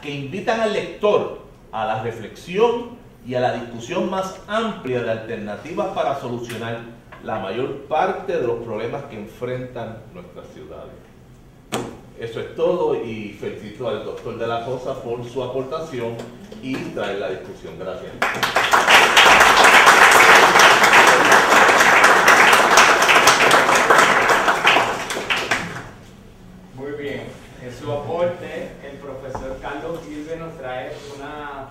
que invitan al lector a la reflexión y a la discusión más amplia de alternativas para solucionar la mayor parte de los problemas que enfrentan nuestras ciudades. Eso es todo y felicito al doctor de la Rosa por su aportación y traer la discusión. Gracias. Muy bien. En su aporte, el profesor Carlos Gilbert nos trae una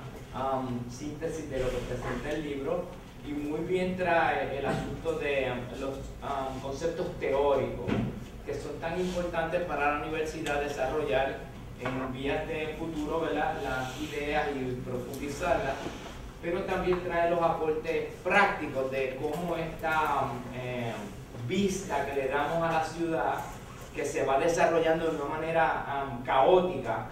síntesis de lo que presenta el libro y muy bien trae el asunto de los conceptos teóricos que son tan importantes para la universidad desarrollar en vías de futuro, ¿verdad?, las ideas y profundizarlas, pero también trae los aportes prácticos de cómo esta vista que le damos a la ciudad, que se va desarrollando de una manera caótica,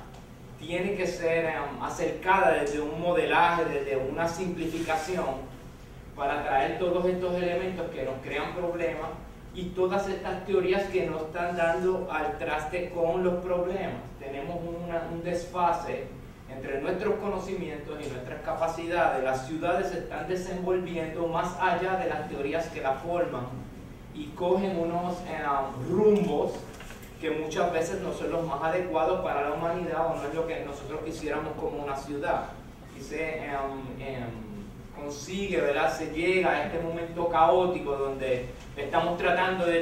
tiene que ser acercada desde un modelaje, desde una simplificación, para traer todos estos elementos que nos crean problemas y todas estas teorías que nos están dando al traste con los problemas. Tenemos un desfase entre nuestros conocimientos y nuestras capacidades. Las ciudades se están desenvolviendo más allá de las teorías que la forman y cogen unos rumbos que muchas veces no son los más adecuados para la humanidad o no es lo que nosotros quisiéramos como una ciudad. Y se consigue, ¿verdad?, se llega a este momento caótico donde estamos tratando de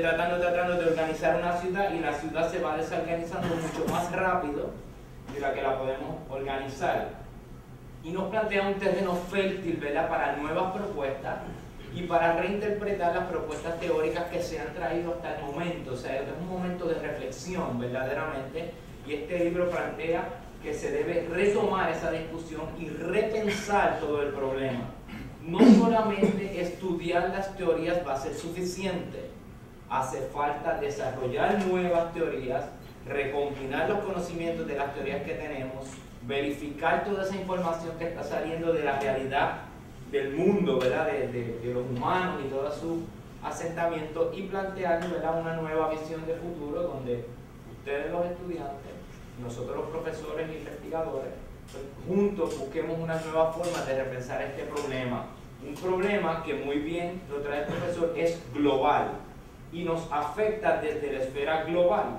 organizar una ciudad y la ciudad se va desorganizando mucho más rápido de la que la podemos organizar. Y nos plantea un terreno fértil, ¿verdad?, para nuevas propuestas y para reinterpretar las propuestas teóricas que se han traído hasta el momento. O sea, es un momento de reflexión verdaderamente, y este libro plantea que se debe retomar esa discusión y repensar todo el problema. No solamente estudiar las teorías va a ser suficiente, hace falta desarrollar nuevas teorías, recombinar los conocimientos de las teorías que tenemos, verificar toda esa información que está saliendo de la realidad del mundo, ¿verdad?, de los humanos y todo su asentamiento, y plantear, ¿verdad?, una nueva visión de futuro donde ustedes los estudiantes, nosotros los profesores e investigadores, pues, juntos busquemos una nueva forma de repensar este problema. Un problema que muy bien lo trae el profesor, es global y nos afecta desde la esfera global.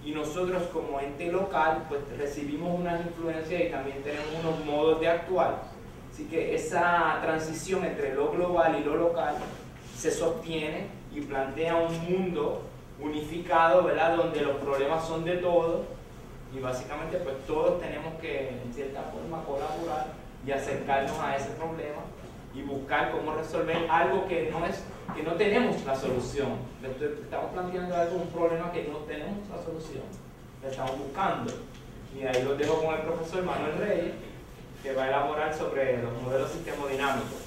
Y nosotros como ente local pues recibimos unas influencias y también tenemos unos modos de actuar. Así que esa transición entre lo global y lo local se sostiene y plantea un mundo unificado, ¿verdad?, donde los problemas son de todos y básicamente pues todos tenemos que en cierta forma colaborar y acercarnos a ese problema y buscar cómo resolver algo que no tenemos la solución. Estamos planteando algo, un problema que no tenemos la solución, lo estamos buscando. Y ahí lo dejo con el profesor Manuel Reyes, que va a elaborar sobre los modelos sistemodinámicos.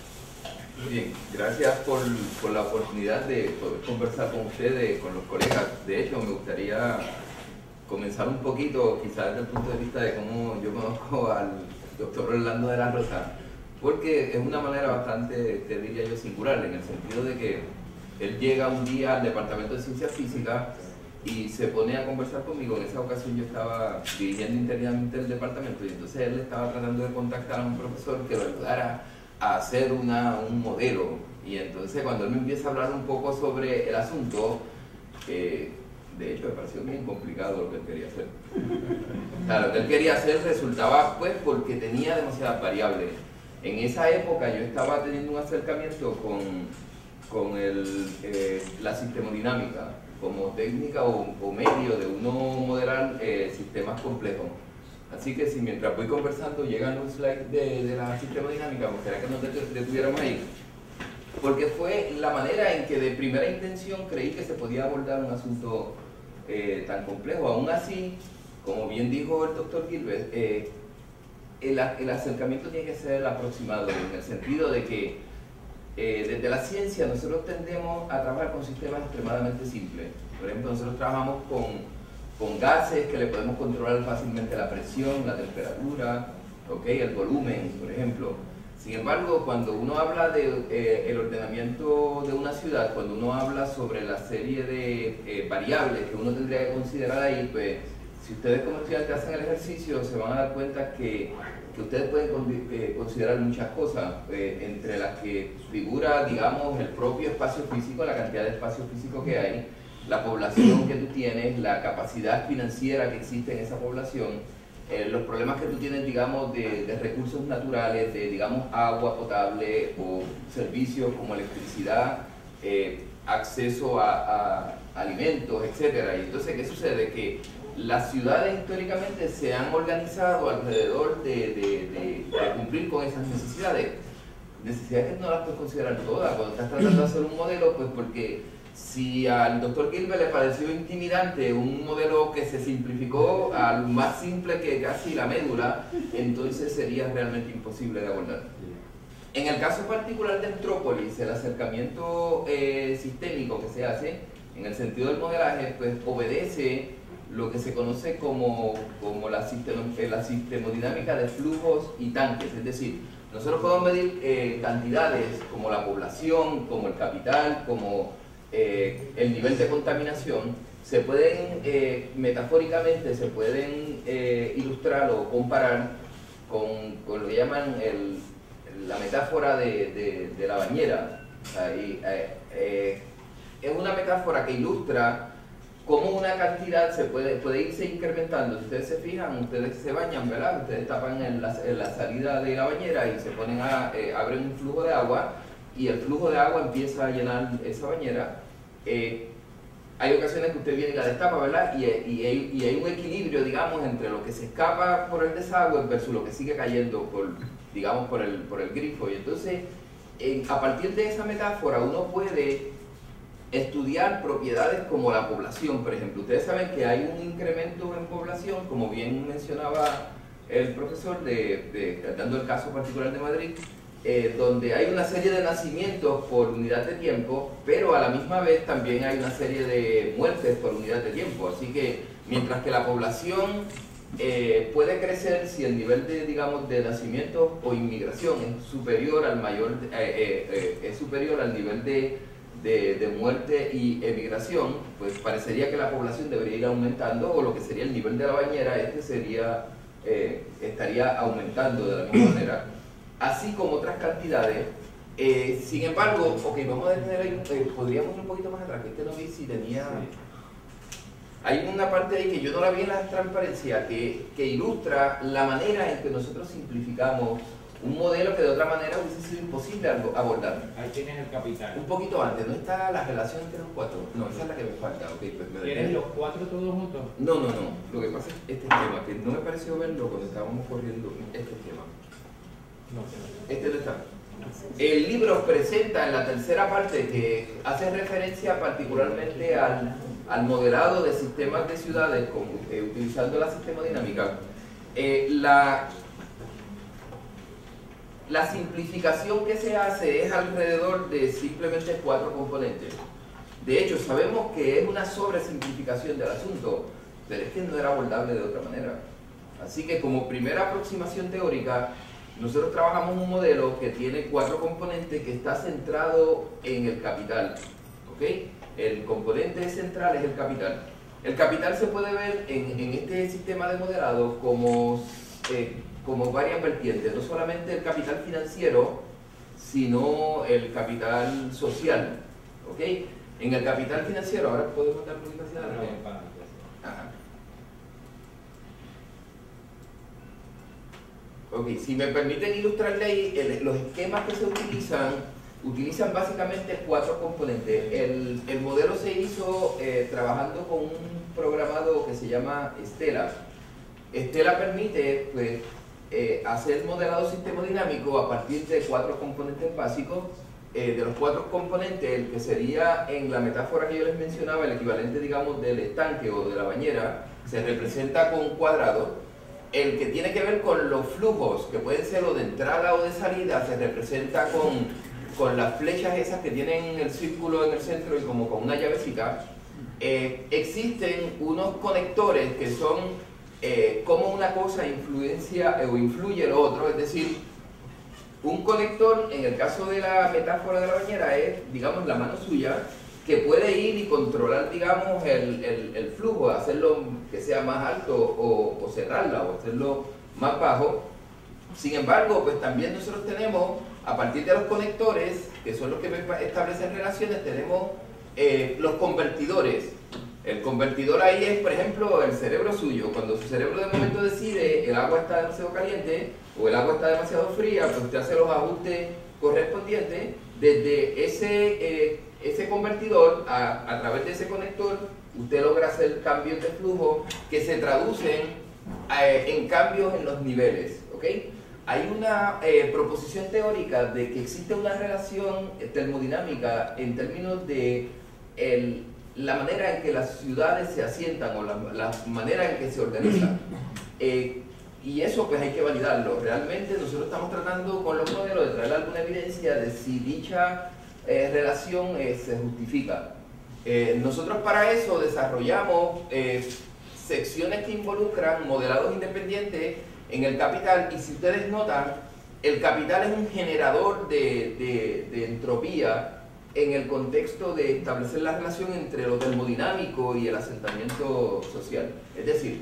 Muy bien, gracias por la oportunidad de poder conversar con ustedes, con los colegas. De hecho, me gustaría comenzar un poquito, quizás desde el punto de vista de cómo yo conozco al doctor Orlando de la Rosa, porque es una manera bastante, te diría yo, singular, en el sentido de que él llega un día al Departamento de Ciencias Físicas y se pone a conversar conmigo. En esa ocasión yo estaba dirigiendo internamente el departamento y entonces él estaba tratando de contactar a un profesor que lo ayudara a hacer un modelo. Y entonces cuando él me empieza a hablar un poco sobre el asunto, de hecho me pareció bien complicado lo que él quería hacer. O sea, lo que él quería hacer resultaba, pues, porque tenía demasiadas variables. En esa época yo estaba teniendo un acercamiento con la sistemodinámica como técnica o medio de uno modelar sistemas complejos. Así que si mientras voy conversando llegan los slides de la sistemodinámica, me gustaría que nos detuviéramos ahí, porque fue la manera en que de primera intención creí que se podía abordar un asunto tan complejo. Aún así, como bien dijo el doctor Gilbert, el acercamiento tiene que ser aproximado, en el sentido de que desde la ciencia nosotros tendemos a trabajar con sistemas extremadamente simples. Por ejemplo, nosotros trabajamos con gases que le podemos controlar fácilmente la presión, la temperatura, el volumen, por ejemplo. Sin embargo, cuando uno habla del ordenamiento de una ciudad, cuando uno habla sobre la serie de variables que uno tendría que considerar ahí, pues si ustedes como estudiantes hacen el ejercicio, se van a dar cuenta que ustedes pueden considerar muchas cosas, entre las que figura, digamos, el propio espacio físico, la cantidad de espacio físico que hay, la población que tú tienes, la capacidad financiera que existe en esa población, los problemas que tú tienes, digamos, de recursos naturales, de, digamos, agua potable o servicios como electricidad, acceso a alimentos, etcétera. Y entonces, ¿qué sucede? Que las ciudades históricamente se han organizado alrededor de cumplir con esas necesidades. Necesidades que no las puedes considerar todas cuando estás tratando de hacer un modelo, pues porque si al doctor Gilbert le pareció intimidante un modelo que se simplificó al más simple que casi la médula, entonces sería realmente imposible de abordar. En el caso particular de Antrópolis, el acercamiento sistémico que se hace, en el sentido del modelaje, pues obedece lo que se conoce como la sistemodinámica de flujos y tanques, es decir, nosotros podemos medir cantidades como la población, como el capital, como el nivel de contaminación, se pueden, metafóricamente, se pueden ilustrar o comparar con lo que llaman la metáfora de la bañera. O sea, es una metáfora que ilustra cómo una cantidad se puede irse incrementando. Si ustedes se fijan, ustedes se bañan, ¿verdad? Ustedes tapan en la salida de la bañera y se ponen abren un flujo de agua, y el flujo de agua empieza a llenar esa bañera. Hay ocasiones que usted viene y la destapa, ¿verdad? Y hay un equilibrio, digamos, entre lo que se escapa por el desagüe versus lo que sigue cayendo por el grifo. Y entonces, a partir de esa metáfora, uno puede estudiar propiedades como la población, por ejemplo. Ustedes saben que hay un incremento en población, como bien mencionaba el profesor, dando el caso particular de Madrid, donde hay una serie de nacimientos por unidad de tiempo, pero a la misma vez también hay una serie de muertes por unidad de tiempo. Así que mientras que la población puede crecer si el nivel de, digamos, de nacimientos o inmigración es superior al nivel de muerte y emigración, pues parecería que la población debería ir aumentando, o lo que sería el nivel de la bañera, estaría aumentando de la misma manera, así como otras cantidades. Sin embargo, vamos a detener ahí, podríamos ir un poquito más atrás, que no vi si tenía... Hay una parte ahí que yo no la vi en la transparencia, que ilustra la manera en que nosotros simplificamos un modelo que de otra manera hubiese sido imposible abordar. Ahí tienes el capital. Un poquito antes, ¿no está la relación entre los cuatro? No, esa es la que me falta. Okay, pues ¿Tienes los cuatro todos juntos? No. Lo que pasa es este tema, que no me pareció verlo cuando estábamos corriendo este tema. Este no está. El libro presenta en la tercera parte, que hace referencia particularmente al modelado de sistemas de ciudades utilizando la sistemodinámica. La simplificación que se hace es alrededor de simplemente 4 componentes. De hecho, sabemos que es una sobresimplificación del asunto, pero es que no era abordable de otra manera. Así que como primera aproximación teórica, nosotros trabajamos un modelo que tiene 4 componentes, que está centrado en el capital. ¿Okay? El componente central es el capital. El capital se puede ver en este sistema de modelado como varias vertientes, no solamente el capital financiero, sino el capital social. ¿Okay? En el capital financiero, ahora podemos dar publicación. Ok, si me permiten ilustrarle ahí, los esquemas que se utilizan básicamente 4 componentes. El modelo se hizo trabajando con un programado que se llama Stella. Stella permite, pues, hacer modelado sistemodinámico a partir de 4 componentes básicos. De los 4 componentes, el que sería, en la metáfora que yo les mencionaba, el equivalente, digamos, del estanque o de la bañera, se representa con un cuadrado. El que tiene que ver con los flujos, que pueden ser o de entrada o de salida, se representa con las flechas esas que tienen el círculo en el centro y como con una llavecita. Existen unos conectores que son cómo una cosa influencia o influye lo otro, es decir, un conector, en el caso de la metáfora de la bañera, es, digamos, la mano suya, que puede ir y controlar, digamos, el flujo, hacerlo que sea más alto o cerrarla o hacerlo más bajo. Sin embargo, pues también nosotros tenemos, a partir de los conectores, que son los que establecen relaciones, tenemos los convertidores. El convertidor ahí es, por ejemplo, el cerebro suyo. Cuando su cerebro de momento decide el agua está demasiado caliente o el agua está demasiado fría, pues usted hace los ajustes correspondientes desde ese convertidor a través de ese conector. Usted logra hacer cambios de flujo que se traducen en cambios en los niveles, ¿ok? Hay una proposición teórica de que existe una relación termodinámica en términos de la manera en que las ciudades se asientan o la manera en que se organizan. Y eso pues hay que validarlo. Realmente nosotros estamos tratando con los modelos de traer alguna evidencia de si dicha relación se justifica. Nosotros para eso desarrollamos secciones que involucran modelados independientes en el capital, y si ustedes notan, el capital es un generador de entropía en el contexto de establecer la relación entre lo termodinámico y el asentamiento social. Es decir,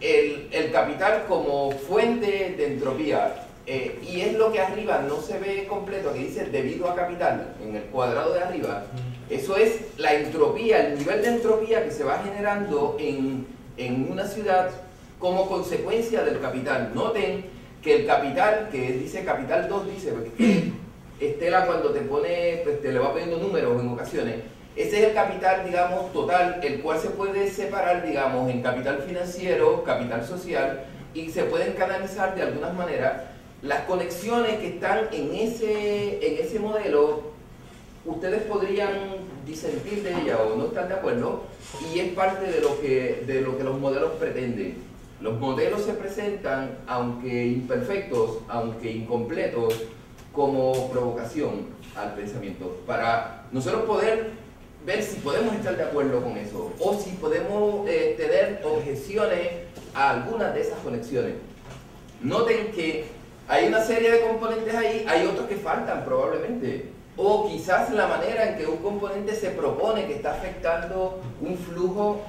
el capital como fuente de entropía, y es lo que arriba no se ve completo, que dice debido a capital, en el cuadrado de arriba. Eso es la entropía, el nivel de entropía que se va generando en una ciudad como consecuencia del capital. Noten que el capital, que dice capital 2, dice, porque Estela cuando te pone, pues te le va poniendo números en ocasiones, ese es el capital, digamos, total, el cual se puede separar, digamos, en capital financiero, capital social, y se pueden canalizar de algunas maneras. Las conexiones que están en ese modelo, ustedes podrían disentir de ella o no estar de acuerdo, y es parte de lo que los modelos pretenden. Los modelos se presentan, aunque imperfectos, aunque incompletos, como provocación al pensamiento, para nosotros poder ver si podemos estar de acuerdo con eso, o si podemos tener objeciones a algunas de esas conexiones. Noten que hay una serie de componentes ahí, hay otros que faltan probablemente, o quizás la manera en que un componente se propone que está afectando un flujo,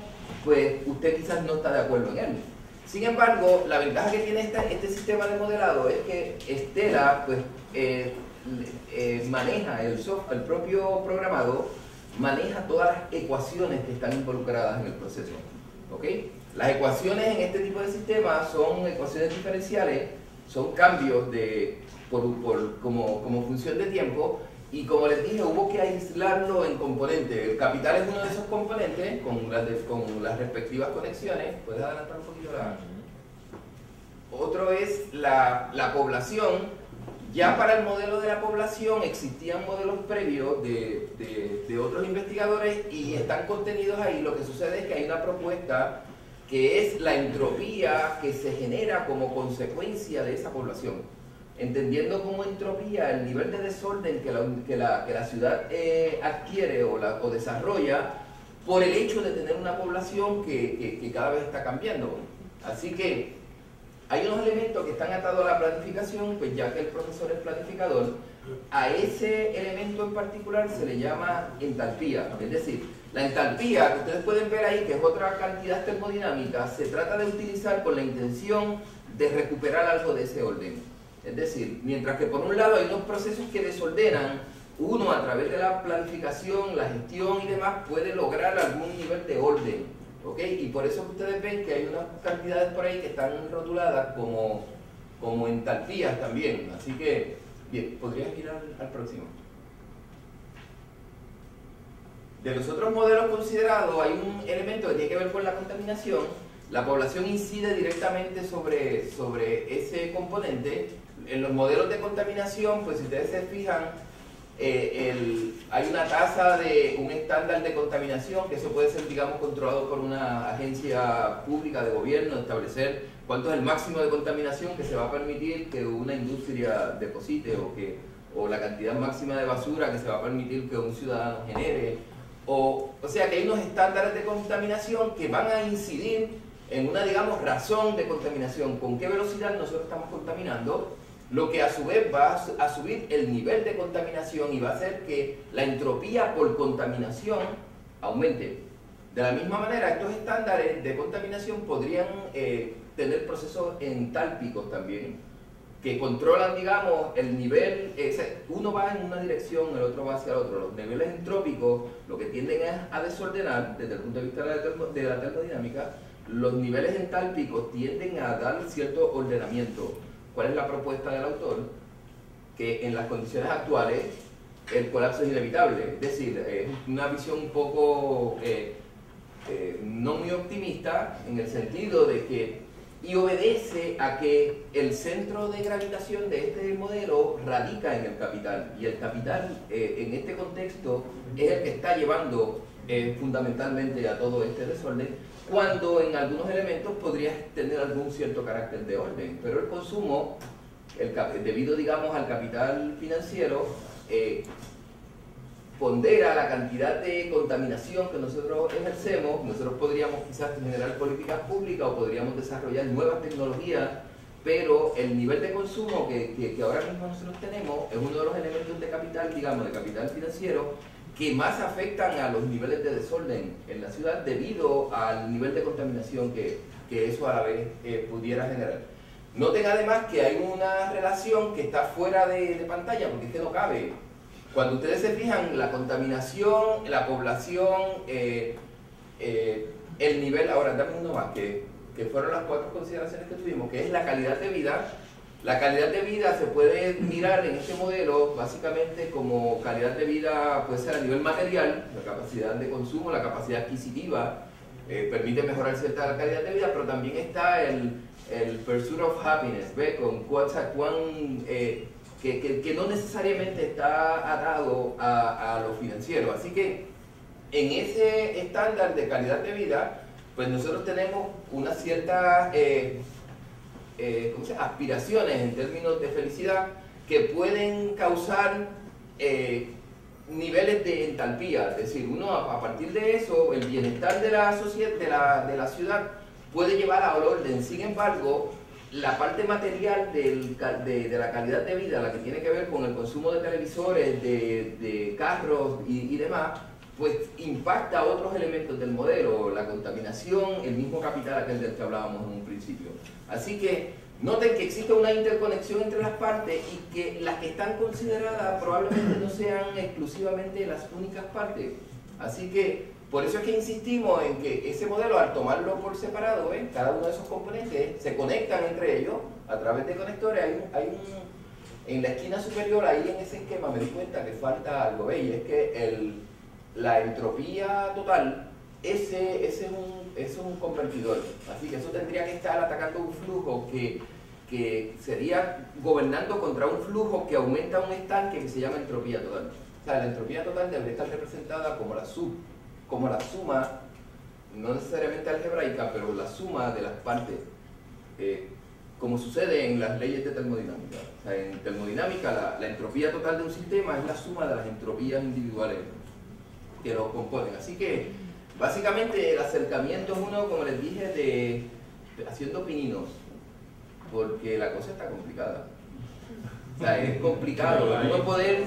pues usted quizás no está de acuerdo en él. Sin embargo, la ventaja que tiene este sistema de modelado es que Estela pues, maneja el propio programado, maneja todas las ecuaciones que están involucradas en el proceso. ¿Okay? Las ecuaciones en este tipo de sistemas son ecuaciones diferenciales, son cambios como función de tiempo, y como les dije, hubo que aislarlo en componentes. El capital es uno de esos componentes con las respectivas conexiones. ¿Puedes adelantar un poquito la...? Otro es la población. Ya para el modelo de la población existían modelos previos de otros investigadores y están contenidos ahí. Lo que sucede es que hay una propuesta que es la entropía que se genera como consecuencia de esa población. Entendiendo como entropía el nivel de desorden que la ciudad adquiere o desarrolla por el hecho de tener una población que cada vez está cambiando. Así que hay unos elementos que están atados a la planificación, pues ya que el profesor es planificador, a ese elemento en particular se le llama entalpía. Es decir, la entalpía que ustedes pueden ver ahí, que es otra cantidad termodinámica, se trata de utilizar con la intención de recuperar algo de ese orden. Es decir, mientras que por un lado hay unos procesos que desordenan, uno a través de la planificación, la gestión y demás puede lograr algún nivel de orden, ¿ok? Y por eso ustedes ven que hay unas cantidades por ahí que están rotuladas como entalpías también. Así que, bien, podrías ir al próximo. De los otros modelos considerados hay un elemento que tiene que ver con la contaminación. La población incide directamente sobre ese componente. En los modelos de contaminación, pues si ustedes se fijan, hay una tasa de un estándar de contaminación, que eso puede ser, digamos, controlado por una agencia pública de gobierno, establecer cuánto es el máximo de contaminación que se va a permitir que una industria deposite, o la cantidad máxima de basura que se va a permitir que un ciudadano genere. O sea que hay unos estándares de contaminación que van a incidir en una, digamos, razón de contaminación, con qué velocidad nosotros estamos contaminando, lo que a su vez va a subir el nivel de contaminación y va a hacer que la entropía por contaminación aumente. De la misma manera, estos estándares de contaminación podrían tener procesos entálpicos también, que controlan, digamos, el nivel. Uno va en una dirección, el otro va hacia el otro. Los niveles entrópicos lo que tienden es a desordenar desde el punto de vista de la termodinámica. Los niveles entálpicos tienden a dar cierto ordenamiento. ¿Cuál es la propuesta del autor? Que en las condiciones actuales el colapso es inevitable. Es decir, es una visión un poco no muy optimista, en el sentido de que, y obedece a que el centro de gravitación de este modelo radica en el capital, y el capital en este contexto es el que está llevando fundamentalmente a todo este desorden, cuando en algunos elementos podría tener algún cierto carácter de orden, pero el consumo, debido, digamos, al capital financiero, pondera la cantidad de contaminación que nosotros ejercemos. Nosotros podríamos quizás generar políticas públicas o podríamos desarrollar nuevas tecnologías, pero el nivel de consumo que ahora mismo nosotros tenemos es uno de los elementos de capital, digamos, de capital financiero, que más afectan a los niveles de desorden en la ciudad debido al nivel de contaminación que eso a la vez pudiera generar. Noten además que hay una relación que está fuera de pantalla, porque es que no cabe. Cuando ustedes se fijan, la contaminación, la población, el nivel, ahora dame uno más, que fueron las 4 consideraciones que tuvimos, que es la calidad de vida. La calidad de vida se puede mirar en este modelo básicamente como calidad de vida, puede ser a nivel material, la capacidad de consumo, la capacidad adquisitiva, permite mejorar cierta calidad de vida, pero también está el pursuit of happiness, ¿ve? Con que no necesariamente está atado a lo financiero. Así que en ese estándar de calidad de vida, pues nosotros tenemos una cierta aspiraciones en términos de felicidad que pueden causar niveles de entalpía. Es decir, uno a partir de eso, el bienestar de la sociedad, de la ciudad puede llevar al orden. Sin embargo, la parte material de la calidad de vida, la que tiene que ver con el consumo de televisores, de carros y demás, pues impacta a otros elementos del modelo, la contaminación, el mismo capital aquel del que hablábamos en un principio. Así que noten que existe una interconexión entre las partes y que las que están consideradas probablemente no sean exclusivamente las únicas partes. Así que por eso es que insistimos en que ese modelo, al tomarlo por separado, cada uno de esos componentes se conectan entre ellos a través de conectores. En la esquina superior, ahí en ese esquema, me di cuenta que falta algo, ¿veis? Y es que la entropía total, ese es un convertidor. Así que eso tendría que estar atacando un flujo que sería gobernando contra un flujo que aumenta un estanque que se llama entropía total. O sea, la entropía total debería estar representada como la suma, no necesariamente algebraica, pero la suma de las partes, como sucede en las leyes de termodinámica. O sea, en termodinámica la entropía total de un sistema es la suma de las entropías individuales que lo componen. Así que básicamente el acercamiento es uno, como les dije, haciendo pininos, porque la cosa está complicada. O sea, es complicado uno poder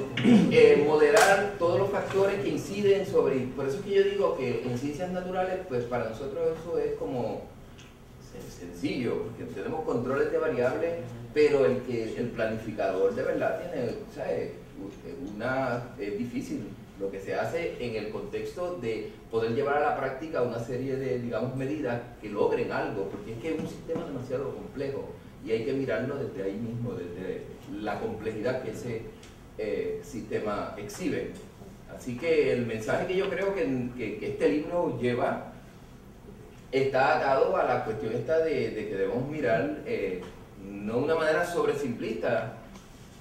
moderar todos los factores que inciden sobre. Por eso es que yo digo que en ciencias naturales, pues para nosotros eso es como sencillo, porque tenemos controles de variables, pero el planificador de verdad tiene, o sea, es difícil lo que se hace en el contexto de poder llevar a la práctica una serie de, digamos, medidas que logren algo, porque es que es un sistema demasiado complejo y hay que mirarlo desde ahí mismo, desde la complejidad que ese sistema exhibe. Así que el mensaje que yo creo que este libro lleva está atado a la cuestión esta de que debemos mirar no de una manera sobresimplista,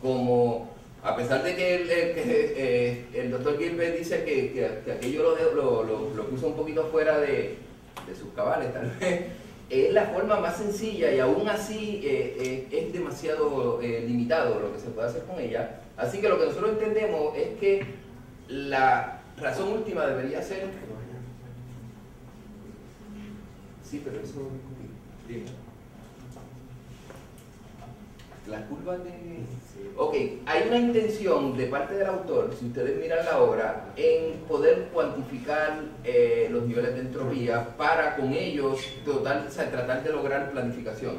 como a pesar de que el doctor Gilbert dice que aquello lo puso un poquito fuera de sus cabales, tal vez, es la forma más sencilla y aún así es demasiado limitado lo que se puede hacer con ella. Así que lo que nosotros entendemos es que la razón última debería ser... Sí, pero eso... Las curvas de... Ok, hay una intención de parte del autor, si ustedes miran la obra, en poder cuantificar los niveles de entropía para con ellos tratar de lograr planificación.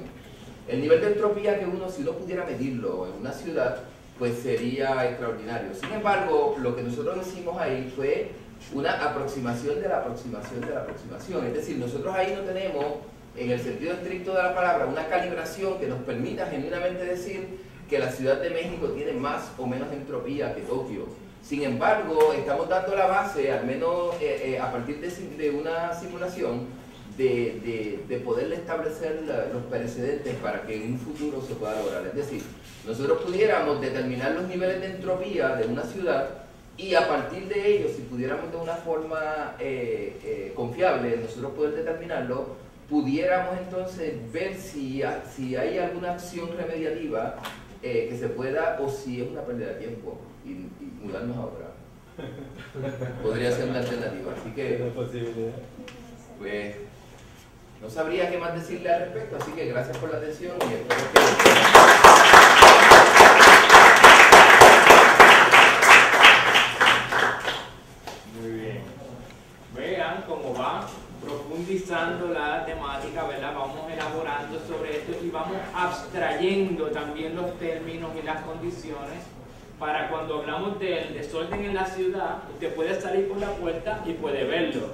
El nivel de entropía que uno, si no pudiera medirlo en una ciudad, pues sería extraordinario. Sin embargo, lo que nosotros hicimos ahí fue una aproximación de la aproximación de la aproximación. Es decir, nosotros ahí no tenemos, en el sentido estricto de la palabra, una calibración que nos permita genuinamente decir que la Ciudad de México tiene más o menos entropía que Tokio. Sin embargo, estamos dando la base, al menos a partir de una simulación, de poderle establecer los precedentes para que en un futuro se pueda lograr. Es decir, nosotros pudiéramos determinar los niveles de entropía de una ciudad y a partir de ellos, si pudiéramos de una forma confiable, nosotros poder determinarlo, pudiéramos entonces ver si hay alguna acción remediativa que se pueda, o si es una pérdida de tiempo y mudarnos ahora. Podría ser una alternativa. Así que, pues, no sabría qué más decirle al respecto, así que gracias por la atención y espero que... Muy bien. Vean cómo va profundizando la temática, ¿verdad? Vamos elaborando sobre esto y vamos abstrayendo también los términos y las condiciones para cuando hablamos del desorden en la ciudad, usted puede salir por la puerta y puede verlo,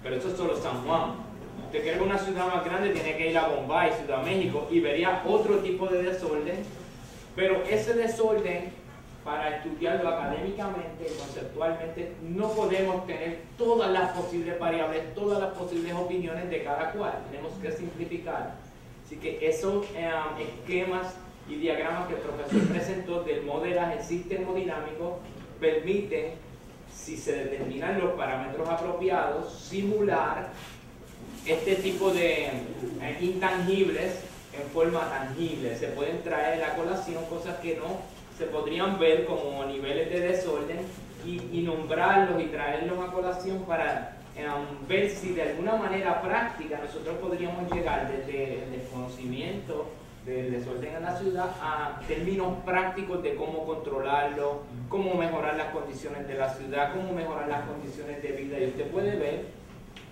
pero eso es solo San Juan. Usted quiere una ciudad más grande, tiene que ir a Bombay, Ciudad México, y vería otro tipo de desorden, pero ese desorden, para estudiarlo académicamente y conceptualmente, no podemos tener todas las posibles variables, todas las posibles opiniones de cada cual. Tenemos que simplificar. Así que esos esquemas y diagramas que el profesor presentó del modelaje sistemodinámico permiten, si se determinan los parámetros apropiados, simular este tipo de intangibles en forma tangible. Se pueden traer a la colación cosas que no se podrían ver como niveles de desorden y nombrarlos y traerlos a colación para ver si de alguna manera práctica nosotros podríamos llegar desde el desconocimiento del desorden en la ciudad a términos prácticos de cómo controlarlo, cómo mejorar las condiciones de la ciudad, cómo mejorar las condiciones de vida. Y usted puede ver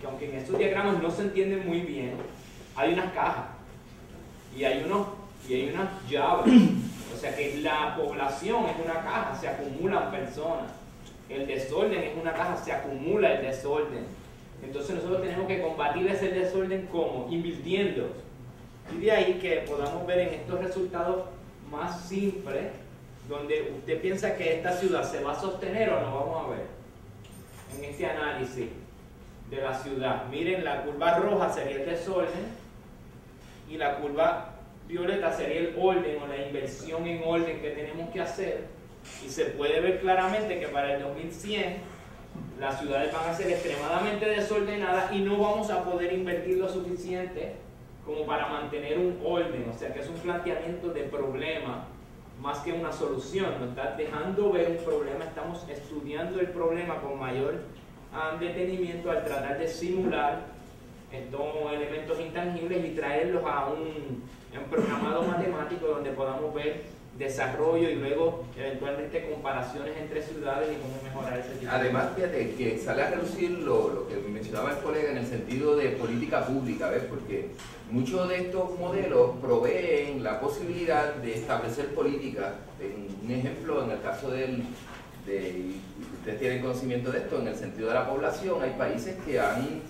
que aunque en estos diagramas no se entienden muy bien, hay unas cajas y hay unas llaves. O sea que la población es una caja, se acumulan personas. El desorden es una caja, se acumula el desorden. Entonces nosotros tenemos que combatir ese desorden ¿cómo? Invirtiendo. Y de ahí que podamos ver en estos resultados más simples, donde usted piensa que esta ciudad se va a sostener o no, vamos a ver. En este análisis de la ciudad. Miren, la curva roja sería el desorden y la curva violeta sería el orden o la inversión en orden que tenemos que hacer, y se puede ver claramente que para el 2100 las ciudades van a ser extremadamente desordenadas y no vamos a poder invertir lo suficiente como para mantener un orden. O sea que es un planteamiento de problema más que una solución. Nos está dejando ver un problema, estamos estudiando el problema con mayor detenimiento al tratar de simular estos elementos intangibles y traerlos a un programado matemático donde podamos ver desarrollo y luego eventualmente comparaciones entre ciudades y cómo mejorar ese tipo. Además, fíjate que sale a reducir lo que mencionaba el colega en el sentido de política pública, ¿ves? Porque muchos de estos modelos proveen la posibilidad de establecer políticas. Un ejemplo, en el caso ustedes tienen conocimiento de esto, en el sentido de la población, hay países que han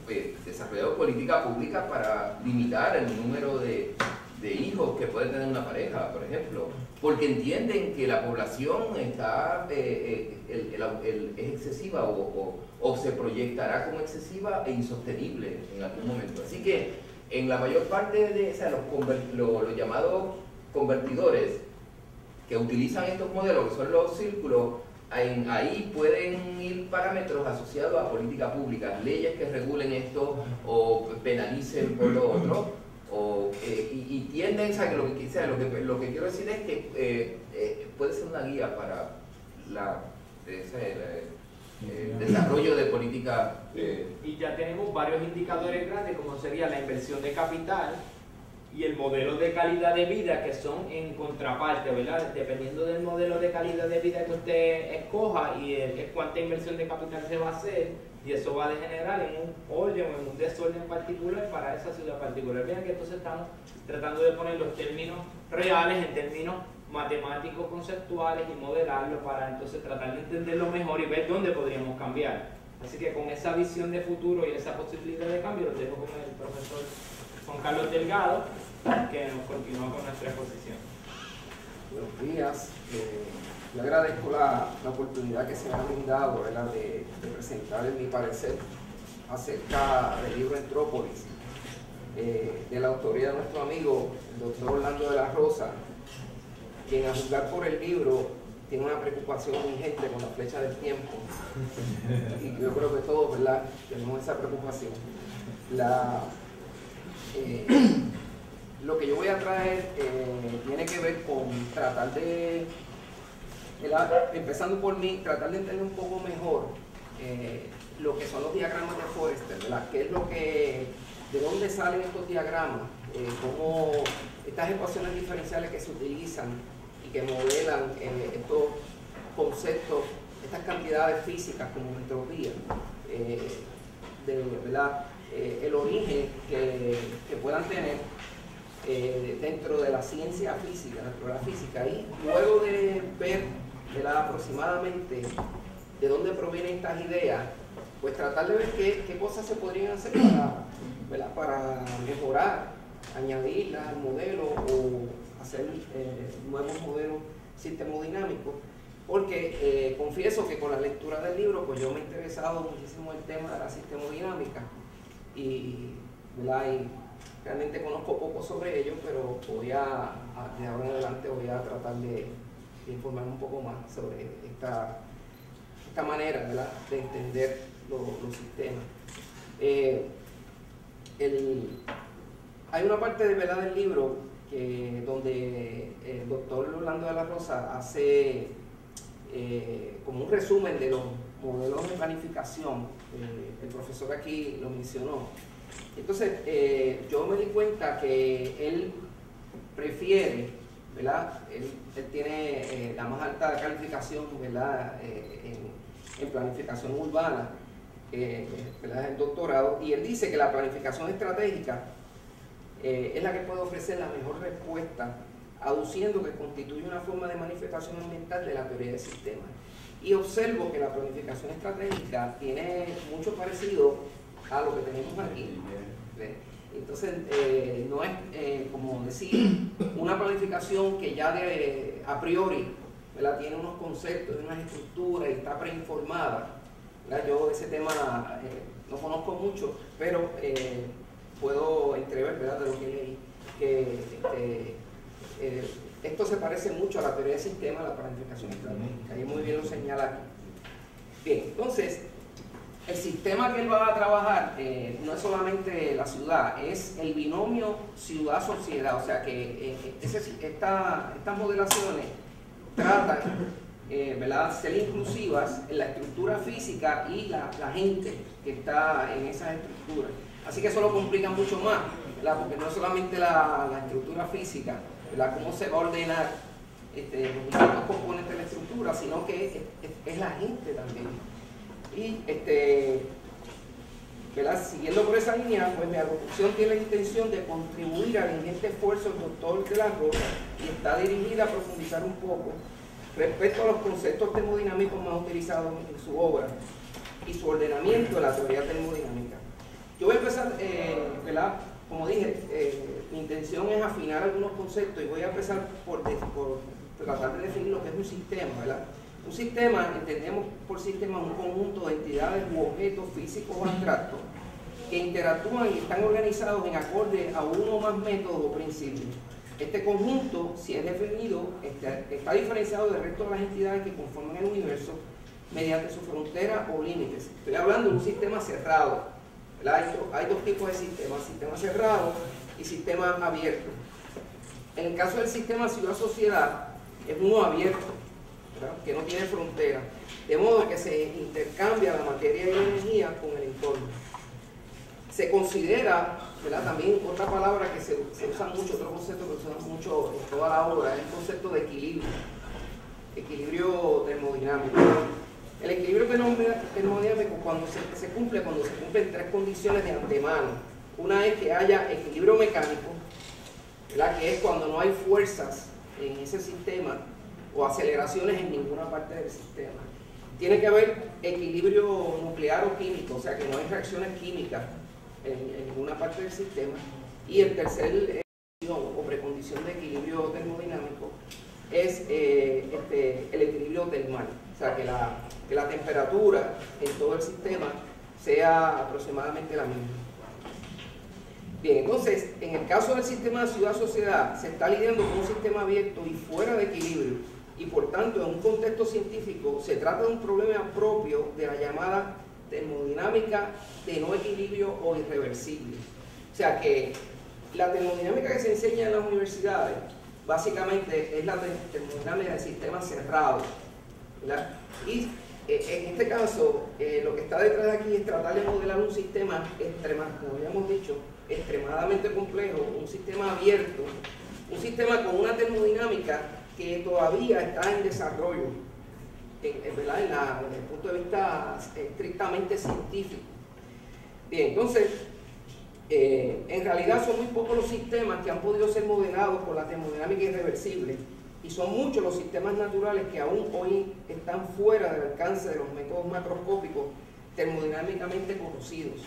desarrollado política pública para limitar el número de hijos que puede tener una pareja, por ejemplo, porque entienden que la población está, es excesiva o se proyectará como excesiva e insostenible en algún momento. Así que en la mayor parte de los llamados convertidores que utilizan estos modelos, que son los círculos, ahí pueden ir parámetros asociados a política pública, leyes que regulen esto o penalicen por lo otro, y tienden a que lo que quiero decir es que puede ser una guía para el desarrollo de política. Y ya tenemos varios indicadores grandes, como sería la inversión de capital, y el modelo de calidad de vida, que son en contraparte, ¿verdad? Dependiendo del modelo de calidad de vida que usted escoja y es cuánta inversión de capital se va a hacer, y eso va a degenerar en un orden o en un desorden particular para esa ciudad particular. Vean que entonces estamos tratando de poner los términos reales en términos matemáticos, conceptuales y modelarlo para entonces tratar de entenderlo mejor y ver dónde podríamos cambiar. Así que con esa visión de futuro y esa posibilidad de cambio, lo dejo con el profesor Juan Carlos Delgado, que nos continúa con nuestra exposición. Buenos días. Yo agradezco la oportunidad que se me ha brindado, ¿verdad?, de presentar mi parecer acerca del libro Entrópolis, de la autoría de nuestro amigo, el doctor Orlando de la Rosa, quien a juzgar por el libro tiene una preocupación urgente con la flecha del tiempo. Y yo creo que todos, ¿verdad?, tenemos esa preocupación. Lo que yo voy a traer tiene que ver con tratar de, empezando por mí, tratar de entender un poco mejor lo que son los diagramas de Forester, ¿verdad? ¿Qué es lo que, de dónde salen estos diagramas? Cómo estas ecuaciones diferenciales que se utilizan y que modelan estos conceptos, estas cantidades físicas como entropía, ¿verdad? El origen que puedan tener dentro de la ciencia física, dentro de la física, y luego de ver, ¿verdad?, aproximadamente de dónde provienen estas ideas, pues tratar de ver qué cosas se podrían hacer para, ¿verdad?, para mejorar, añadirlas al modelo o hacer nuevos modelos sistemodinámicos, porque confieso que con la lectura del libro pues yo me he interesado muchísimo en el tema de la sistemodinámica y, ¿verdad?, y realmente conozco poco sobre ello, pero de ahora en adelante voy a tratar de informar un poco más sobre esta manera, ¿verdad?, de entender los sistemas. Hay una parte de, ¿verdad?, del libro donde el doctor Orlando de la Rosa hace como un resumen de los modelos de planificación. El profesor aquí lo mencionó. Entonces, yo me di cuenta que él prefiere, ¿verdad? Él tiene la más alta calificación, ¿verdad?, en planificación urbana, ¿verdad?, el doctorado, y él dice que la planificación estratégica es la que puede ofrecer la mejor respuesta, aduciendo que constituye una forma de manifestación ambiental de la teoría del sistema. Y observo que la planificación estratégica tiene mucho parecido a lo que tenemos aquí. Entonces, no es, como decir, una planificación que ya a priori, ¿verdad?, tiene unos conceptos, unas estructuras y está preinformada, ¿verdad? Yo de ese tema no conozco mucho, pero puedo entrever, ¿verdad?, de lo que leí, que esto se parece mucho a la teoría del sistema, a la planificación estratégica, y muy bien lo señala aquí. Bien, entonces, el sistema que él va a trabajar no es solamente la ciudad, es el binomio ciudad-sociedad, o sea que estas modelaciones tratan, ¿verdad?, ser inclusivas en la estructura física y la gente que está en esas estructuras. Así que eso lo complica mucho más, ¿verdad?, porque no es solamente la estructura física, ¿verdad?, cómo se va a ordenar los distintos componentes de la estructura, sino que es la gente también. Y ¿verdad?, siguiendo por esa línea, pues mi alocución tiene la intención de contribuir al ingente esfuerzo del doctor de la Rosa y está dirigida a profundizar un poco respecto a los conceptos termodinámicos más utilizados en su obra y su ordenamiento de la teoría termodinámica. Yo voy a empezar, ¿verdad?, como dije, mi intención es afinar algunos conceptos y voy a empezar por tratar de definir lo que es un sistema, ¿verdad? Un sistema, entendemos por sistema un conjunto de entidades u objetos físicos o abstractos que interactúan y están organizados en acorde a uno o más métodos o principios. Este conjunto, si es definido, está diferenciado del resto de las entidades que conforman el universo mediante su frontera o límites. Estoy hablando de un sistema cerrado, ¿verdad? Hay dos tipos de sistemas, sistema cerrado y sistema abierto. En el caso del sistema ciudad-sociedad, es uno abierto, ¿verdad?, que no tiene frontera, de modo que se intercambia la materia y la energía con el entorno. Se considera ¿verdad? También otra palabra que se usa mucho, otro concepto que se usa mucho en toda la obra es el concepto de equilibrio termodinámico. El equilibrio termodinámico cuando se cumplen tres condiciones de antemano. Una es que haya equilibrio mecánico, ¿verdad? Que es cuando no hay fuerzas en ese sistema o aceleraciones en ninguna parte del sistema. Tiene que haber equilibrio nuclear o químico, o sea que no hay reacciones químicas en ninguna parte del sistema. Y el tercer o precondición de equilibrio termodinámico es el equilibrio termal, o sea que la temperatura en todo el sistema sea aproximadamente la misma. Bien, entonces, en el caso del sistema de ciudad-sociedad, se está lidiando con un sistema abierto y fuera de equilibrio, y por tanto, en un contexto científico, se trata de un problema propio de la llamada termodinámica de no equilibrio o irreversible. O sea que la termodinámica que se enseña en las universidades, básicamente es la termodinámica de sistemas cerrados, ¿verdad? Y en este caso, lo que está detrás de aquí es tratar de modelar un sistema como habíamos dicho, extremadamente complejo, un sistema abierto, un sistema con una termodinámica que todavía está en desarrollo, ¿verdad? Desde el punto de vista estrictamente científico. Bien, entonces, en realidad son muy pocos los sistemas que han podido ser modelados por la termodinámica irreversible, y son muchos los sistemas naturales que aún hoy están fuera del alcance de los métodos macroscópicos termodinámicamente conocidos.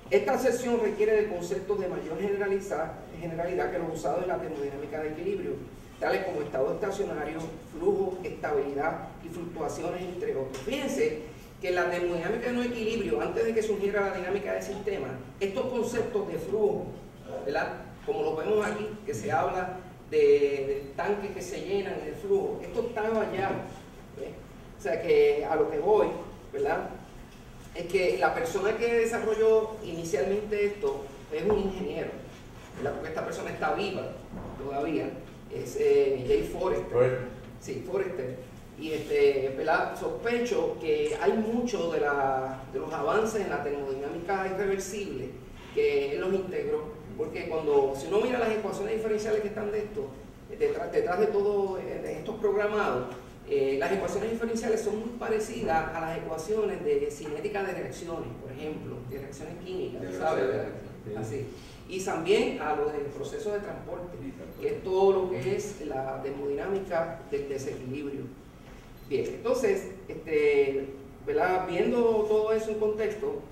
Esta sección requiere de conceptos de mayor generalidad que los usados en la termodinámica de equilibrio, tales como estado estacionario, flujo, estabilidad y fluctuaciones, entre otros. Fíjense que en la termodinámica de no equilibrio, antes de que surgiera la dinámica del sistema, estos conceptos de flujo, ¿verdad? Como lo vemos aquí, que se habla de tanques que se llenan y de flujo, esto estaba ya, ¿ves? O sea que a lo que voy, ¿verdad? Es que la persona que desarrolló inicialmente esto es un ingeniero, ¿verdad? Porque esta persona está viva todavía, es Jay Forrester. Sí, Forrester. Y ¿verdad? Sospecho que hay mucho de los avances en la termodinámica irreversible que él los integró, porque si uno mira las ecuaciones diferenciales que están de esto, detrás de todo de estos programados, las ecuaciones diferenciales son muy parecidas a las ecuaciones de cinética de reacciones, por ejemplo, de reacciones químicas, ¿sabes? Así. Y también a los del proceso de transporte, que es todo lo que es la termodinámica del desequilibrio. Bien, entonces, ¿verdad? Viendo todo eso en contexto,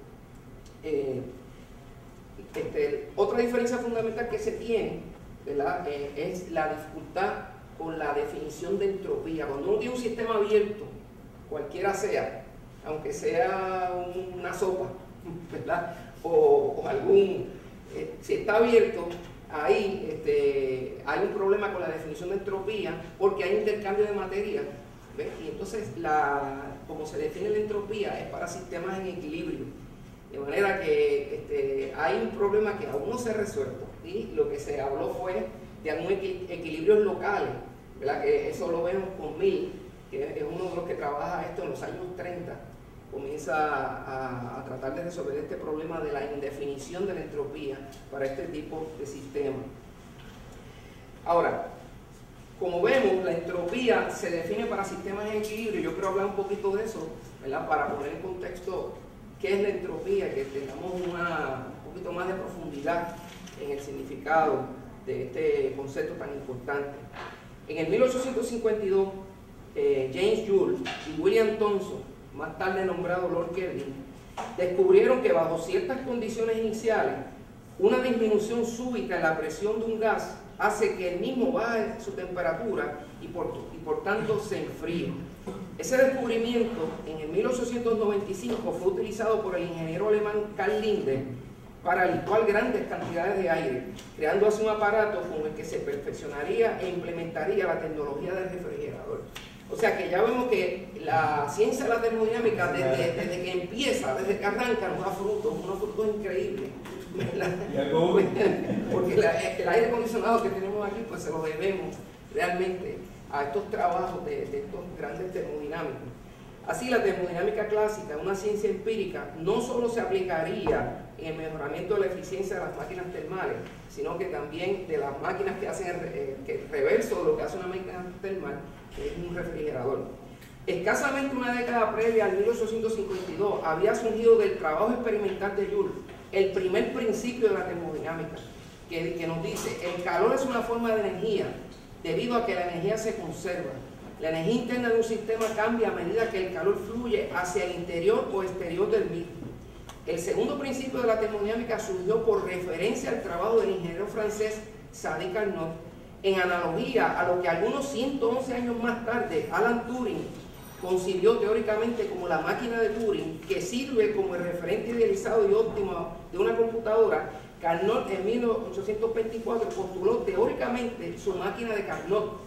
otra diferencia fundamental que se tiene, ¿verdad? Es la dificultad con la definición de entropía. Cuando uno tiene un sistema abierto, cualquiera sea, aunque sea una sopa, ¿verdad? O si está abierto, ahí hay un problema con la definición de entropía porque hay intercambio de materia, ¿ves? Y entonces, como se define la entropía, es para sistemas en equilibrio. De manera que hay un problema que aún no se ha resuelto, y lo que se habló fue de algunos equilibrios locales, ¿verdad? Que eso lo vemos con Mill, que es uno de los que trabaja esto en los años 30, comienza a tratar de resolver este problema de la indefinición de la entropía para este tipo de sistema. Ahora, como vemos, la entropía se define para sistemas en equilibrio. Yo quiero hablar un poquito de eso, ¿verdad? Para poner en contexto qué es la entropía, que tengamos un poquito más de profundidad en el significado de este concepto tan importante. En el 1852, James Joule y William Thomson, más tarde nombrado Lord Kelvin, descubrieron que bajo ciertas condiciones iniciales, una disminución súbita en la presión de un gas hace que el mismo baje su temperatura y por tanto se enfríe. Ese descubrimiento en el 1895 fue utilizado por el ingeniero alemán Karl Linde para licuar grandes cantidades de aire, creando así un aparato con el que se perfeccionaría e implementaría la tecnología del refrigerador. O sea que ya vemos que la ciencia de la termodinámica, desde que empieza, desde que arranca, nos da frutos, unos frutos increíbles, ¿verdad? Porque el aire acondicionado que tenemos aquí, pues se lo debemos realmente a estos trabajos de estos grandes termodinámicos. Así, la termodinámica clásica, una ciencia empírica, no solo se aplicaría en el mejoramiento de la eficiencia de las máquinas termales, sino que también de las máquinas que hacen el reverso de lo que hace una máquina termal, que es un refrigerador. Escasamente una década previa al 1852 había surgido del trabajo experimental de Joule el primer principio de la termodinámica, que nos dice: el calor es una forma de energía debido a que la energía se conserva. La energía interna de un sistema cambia a medida que el calor fluye hacia el interior o exterior del mismo. El segundo principio de la termodinámica surgió por referencia al trabajo del ingeniero francés Sadi Carnot, en analogía a lo que algunos 111 años más tarde Alan Turing concibió teóricamente como la máquina de Turing, que sirve como el referente idealizado y óptimo de una computadora. Carnot en 1824 postuló teóricamente su máquina de Carnot,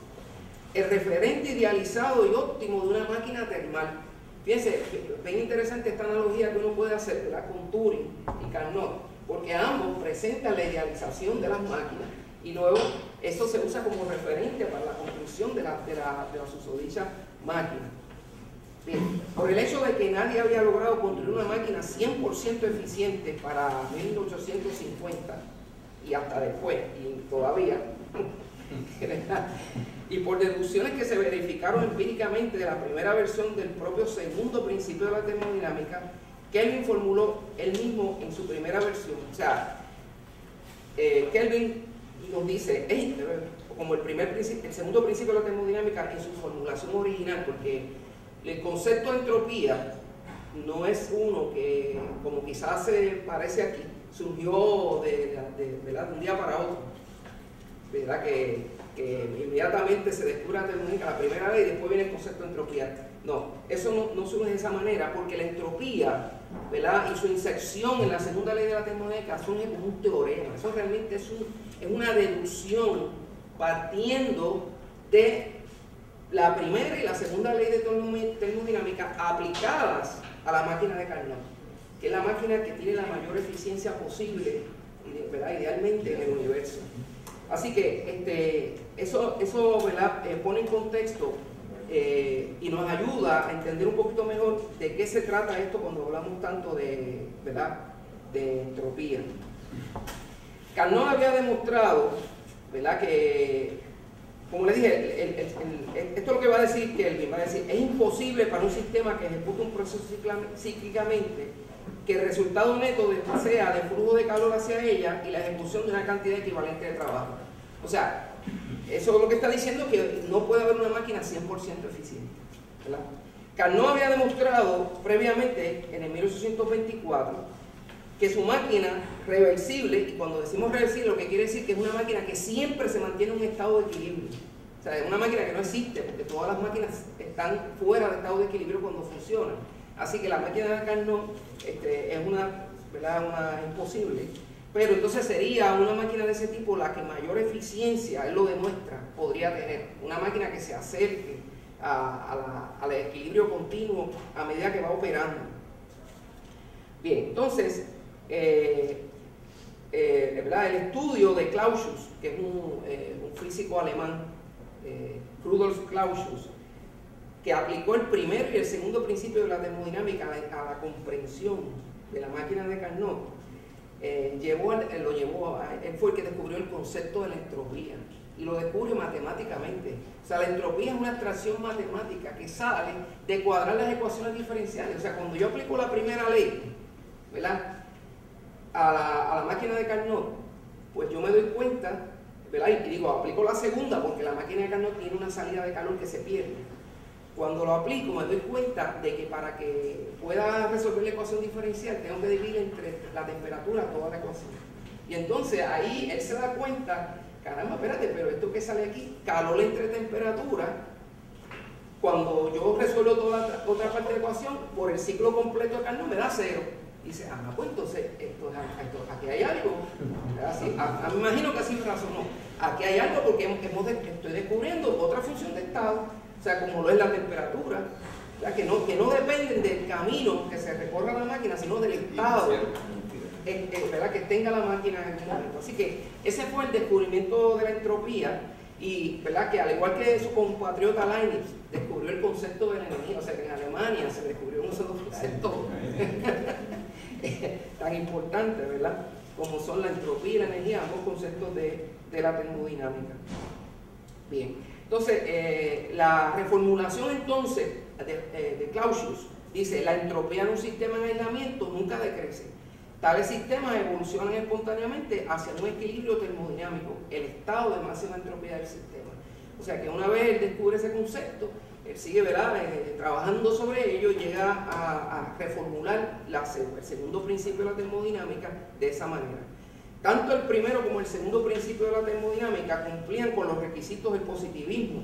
el referente idealizado y óptimo de una máquina termal. Fíjense, bien interesante esta analogía que uno puede hacer, ¿verdad?, con Turing y Carnot, porque ambos presentan la idealización de las máquinas y luego eso se usa como referente para la conclusión de la susodicha máquina. Bien, por el hecho de que nadie había logrado construir una máquina 100% eficiente para 1850 y hasta después, y todavía, y por deducciones que se verificaron empíricamente de la primera versión del propio segundo principio de la termodinámica, Kelvin formuló él mismo en su primera versión. O sea, Kelvin nos dice, como el segundo principio de la termodinámica en su formulación original, porque el concepto de entropía no es uno que, como quizás se parece aquí, surgió de un día para otro, ¿verdad? Que inmediatamente se descubre la termodinámica, la primera vez, y después viene el concepto de entropía. No, eso no surge de esa manera, porque la entropía, ¿verdad?, y su inserción en la segunda ley de la termodinámica surge como un teorema. Eso realmente es una deducción partiendo de la primera y la segunda ley de termodinámica aplicadas a la máquina de Carnot, que es la máquina que tiene la mayor eficiencia posible, ¿verdad?, idealmente en el universo. Así que eso ¿verdad?, pone en contexto y nos ayuda a entender un poquito mejor de qué se trata esto cuando hablamos tanto de, ¿verdad?, de entropía. Carnot había demostrado, ¿verdad?, que, como le dije, esto es lo que va a decir Kelvin, va a decir: es imposible para un sistema que ejecuta un proceso cíclicamente que el resultado neto sea de flujo de calor hacia ella y la ejecución de una cantidad equivalente de trabajo. O sea, eso es lo que está diciendo, que no puede haber una máquina 100% eficiente, ¿verdad? Carnot había demostrado previamente, en el 1824, que su máquina reversible, y cuando decimos reversible lo que quiere decir que es una máquina que siempre se mantiene en un estado de equilibrio. O sea, es una máquina que no existe, porque todas las máquinas están fuera de estado de equilibrio cuando funcionan. Así que la máquina de Carnot es una imposible. Pero entonces sería una máquina de ese tipo la que mayor eficiencia, él lo demuestra, podría tener. Una máquina que se acerque al equilibrio continuo a medida que va operando. Bien, entonces, ¿verdad?, el estudio de Clausius, que es un físico alemán, Rudolf Clausius, que aplicó el primero y el segundo principio de la termodinámica a la comprensión de la máquina de Carnot, él fue el que descubrió el concepto de la entropía, y lo descubrió matemáticamente. O sea, la entropía es una abstracción matemática que sale de cuadrar las ecuaciones diferenciales. O sea, cuando yo aplico la primera ley, ¿verdad?, a la máquina de Carnot, pues yo me doy cuenta, ¿verdad?, y digo, aplico la segunda porque la máquina de Carnot tiene una salida de calor que se pierde. Cuando lo aplico me doy cuenta de que para que pueda resolver la ecuación diferencial tengo que dividir entre la temperatura toda la ecuación. Y entonces ahí él se da cuenta, caramba, espérate, pero esto que sale aquí, calor entre temperatura, cuando yo resuelvo toda la otra parte de la ecuación por el ciclo completo de Carnot me da 0. Y dice, pues entonces aquí hay algo. Me imagino que así razonó. Aquí hay algo porque estoy descubriendo otra función de estado, o sea, como lo es la temperatura, o sea, que no dependen del camino que se recorra la máquina, sino del estado ¿verdad?, que tenga la máquina en el momento. Así que ese fue el descubrimiento de la entropía, Y ¿verdad? Que al igual que su compatriota Leibniz descubrió el concepto de la energía, o sea que en Alemania se descubrió un concepto tan importante, ¿verdad? Como son la entropía y la energía, ambos conceptos de la termodinámica. Bien, entonces la reformulación entonces de Clausius dice: la entropía en un sistema en aislamiento nunca decrece. Tales sistemas evolucionan espontáneamente hacia un equilibrio termodinámico, el estado de máxima entropía del sistema. O sea que una vez él descubre ese concepto, él sigue, ¿verdad? Trabajando sobre ello, llega a reformular el segundo principio de la termodinámica de esa manera. Tanto el primero como el segundo principio de la termodinámica cumplían con los requisitos del positivismo.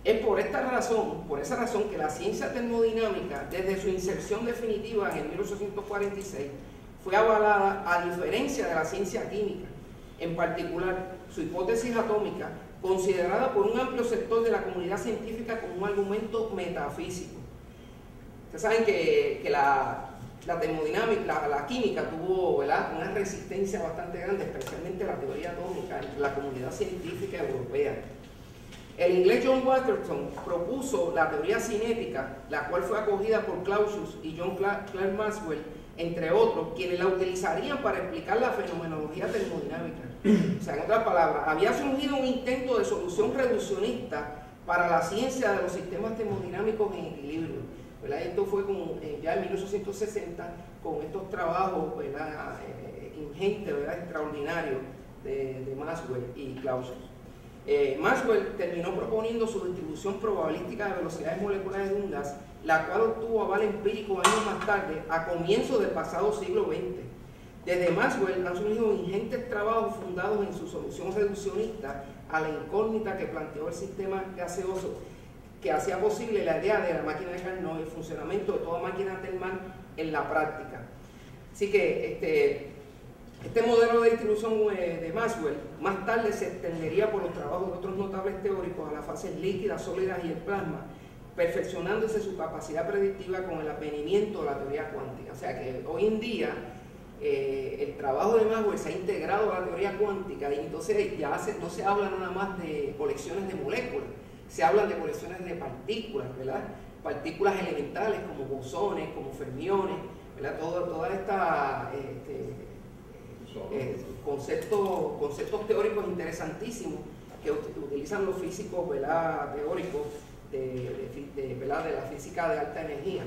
Es por esa razón que la ciencia termodinámica, desde su inserción definitiva en el 1846, fue avalada a diferencia de la ciencia química. En particular, su hipótesis atómica, considerada por un amplio sector de la comunidad científica como un argumento metafísico. Ustedes saben que la termodinámica, la química tuvo, ¿verdad?, una resistencia bastante grande, especialmente la teoría atómica, entre la comunidad científica europea. El inglés John Watterson propuso la teoría cinética, la cual fue acogida por Clausius y John Clerk Maxwell, entre otros, quienes la utilizarían para explicar la fenomenología termodinámica. O sea, en otras palabras, había surgido un intento de solución reduccionista para la ciencia de los sistemas termodinámicos en equilibrio, ¿verdad? Esto fue ya en 1860 con estos trabajos, ¿verdad?, ingentes, ¿verdad?, extraordinarios de Maxwell y Clausius. Maxwell terminó proponiendo su distribución probabilística de velocidades moleculares de ondas, la cual obtuvo aval empírico años más tarde, a comienzos del pasado siglo XX. Desde Maxwell han surgido ingentes trabajos fundados en su solución reduccionista a la incógnita que planteó el sistema gaseoso, que hacía posible la idea de la máquina de Carnot y el funcionamiento de toda máquina termal en la práctica. Así que este modelo de distribución de Maxwell más tarde se extendería por los trabajos de otros notables teóricos a las fases líquidas, sólidas y el plasma, perfeccionándose su capacidad predictiva con el advenimiento de la teoría cuántica. O sea que hoy en día el trabajo de Maxwell se ha integrado a la teoría cuántica y entonces ya no se habla nada más de colecciones de moléculas, se habla de colecciones de partículas, ¿verdad? Partículas elementales como bosones, como fermiones, ¿verdad? Toda esta conceptos teóricos interesantísimos que utilizan los físicos, ¿verdad?, teóricos de la física de alta energía.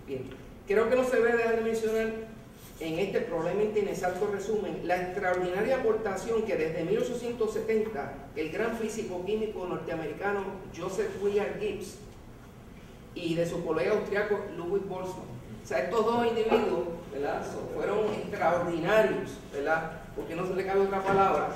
Bien, creo que no se debe dejar de mencionar en este probablemente inexacto resumen la extraordinaria aportación que desde 1870 el gran físico químico norteamericano Joseph Willard Gibbs y de su colega austriaco Ludwig Boltzmann. O sea, estos dos individuos, ¿verdad?, fueron extraordinarios, ¿verdad?, porque no se le cabe otra palabra,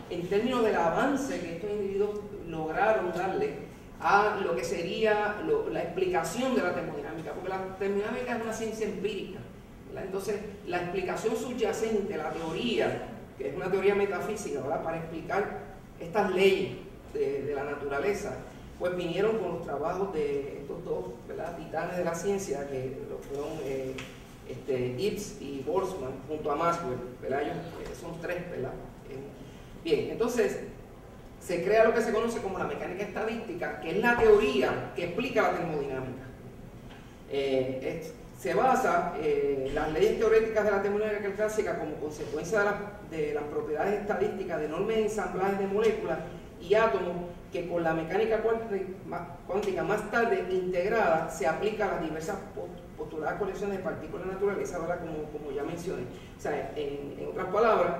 en términos del avance que estos individuos lograron darle a lo que sería la explicación de la termodinámica, porque la termodinámica es una ciencia empírica, ¿verdad? Entonces, la explicación subyacente, la teoría, que es una teoría metafísica, ¿verdad?, para explicar estas leyes de la naturaleza, pues vinieron con los trabajos de estos dos, ¿verdad?, titanes de la ciencia, que fueron Gibbs y Boltzmann, junto a Maxwell, ¿verdad? Ellos son tres, ¿verdad? Bien, entonces se crea lo que se conoce como la mecánica estadística, que es la teoría que explica la termodinámica. Se basa en las leyes teóricas de la termodinámica clásica como consecuencia de las propiedades estadísticas de enormes ensamblajes de moléculas y átomos que con la mecánica cuántica más tarde integrada se aplica a las diversas postuladas colecciones de partículas de naturaleza, ¿verdad?, como ya mencioné. O sea, en otras palabras,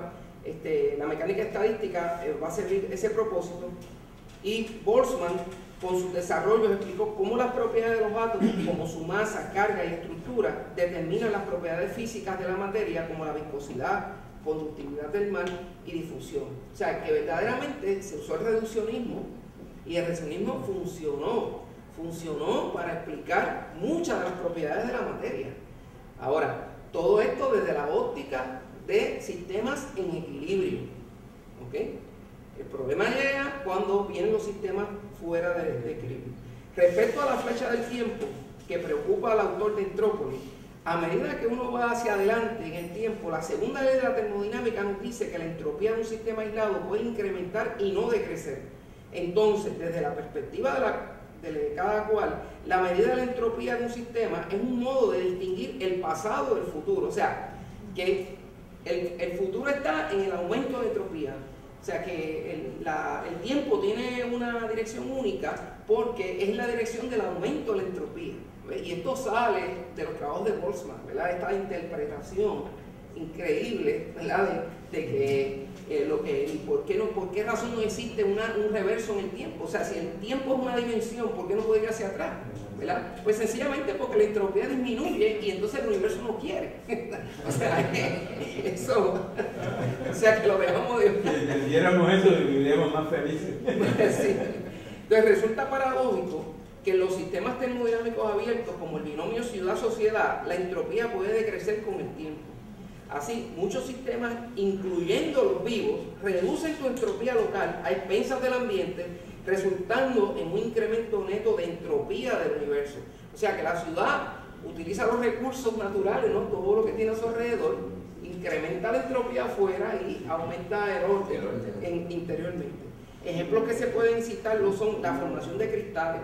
la mecánica estadística va a servir ese propósito, y Boltzmann con sus desarrollos explicó cómo las propiedades de los átomos, como su masa, carga y estructura, determinan las propiedades físicas de la materia, como la viscosidad, conductividad del mar y difusión. O sea, que verdaderamente se usó el reduccionismo, y el reduccionismo funcionó para explicar muchas de las propiedades de la materia. Ahora, todo esto desde la óptica de sistemas en equilibrio, ¿ok? El problema llega cuando vienen los sistemas fuera de equilibrio. Respecto a la flecha del tiempo que preocupa al autor de Entrópolis, a medida que uno va hacia adelante en el tiempo, la segunda ley de la termodinámica nos dice que la entropía de un sistema aislado puede incrementar y no decrecer. Entonces, desde la perspectiva de cada cual, la medida de la entropía de un sistema es un modo de distinguir el pasado del futuro. O sea, que el futuro está en el aumento de la entropía. O sea que el tiempo tiene una dirección única porque es la dirección del aumento de la entropía. ¿Ves? Y esto sale de los trabajos de Boltzmann, ¿verdad? Esta interpretación increíble, ¿verdad? De que por qué razón no existe un reverso en el tiempo. O sea, si el tiempo es una dimensión, ¿por qué no puede ir hacia atrás? ¿Verdad? Pues sencillamente porque la entropía disminuye y entonces el universo no quiere. O sea, eso, o sea, que lo dejamos de... Si entendiéramos eso, viviríamos más felices. Sí. Entonces resulta paradójico que en los sistemas termodinámicos abiertos, como el binomio ciudad-sociedad, la entropía puede decrecer con el tiempo. Así, muchos sistemas, incluyendo los vivos, reducen su entropía local a expensas del ambiente, resultando en un incremento neto de entropía del universo. O sea que la ciudad utiliza los recursos naturales, ¿no? Todo lo que tiene a su alrededor, incrementa la entropía afuera y aumenta el orden interiormente. Ejemplos que se pueden citar son la formación de cristales.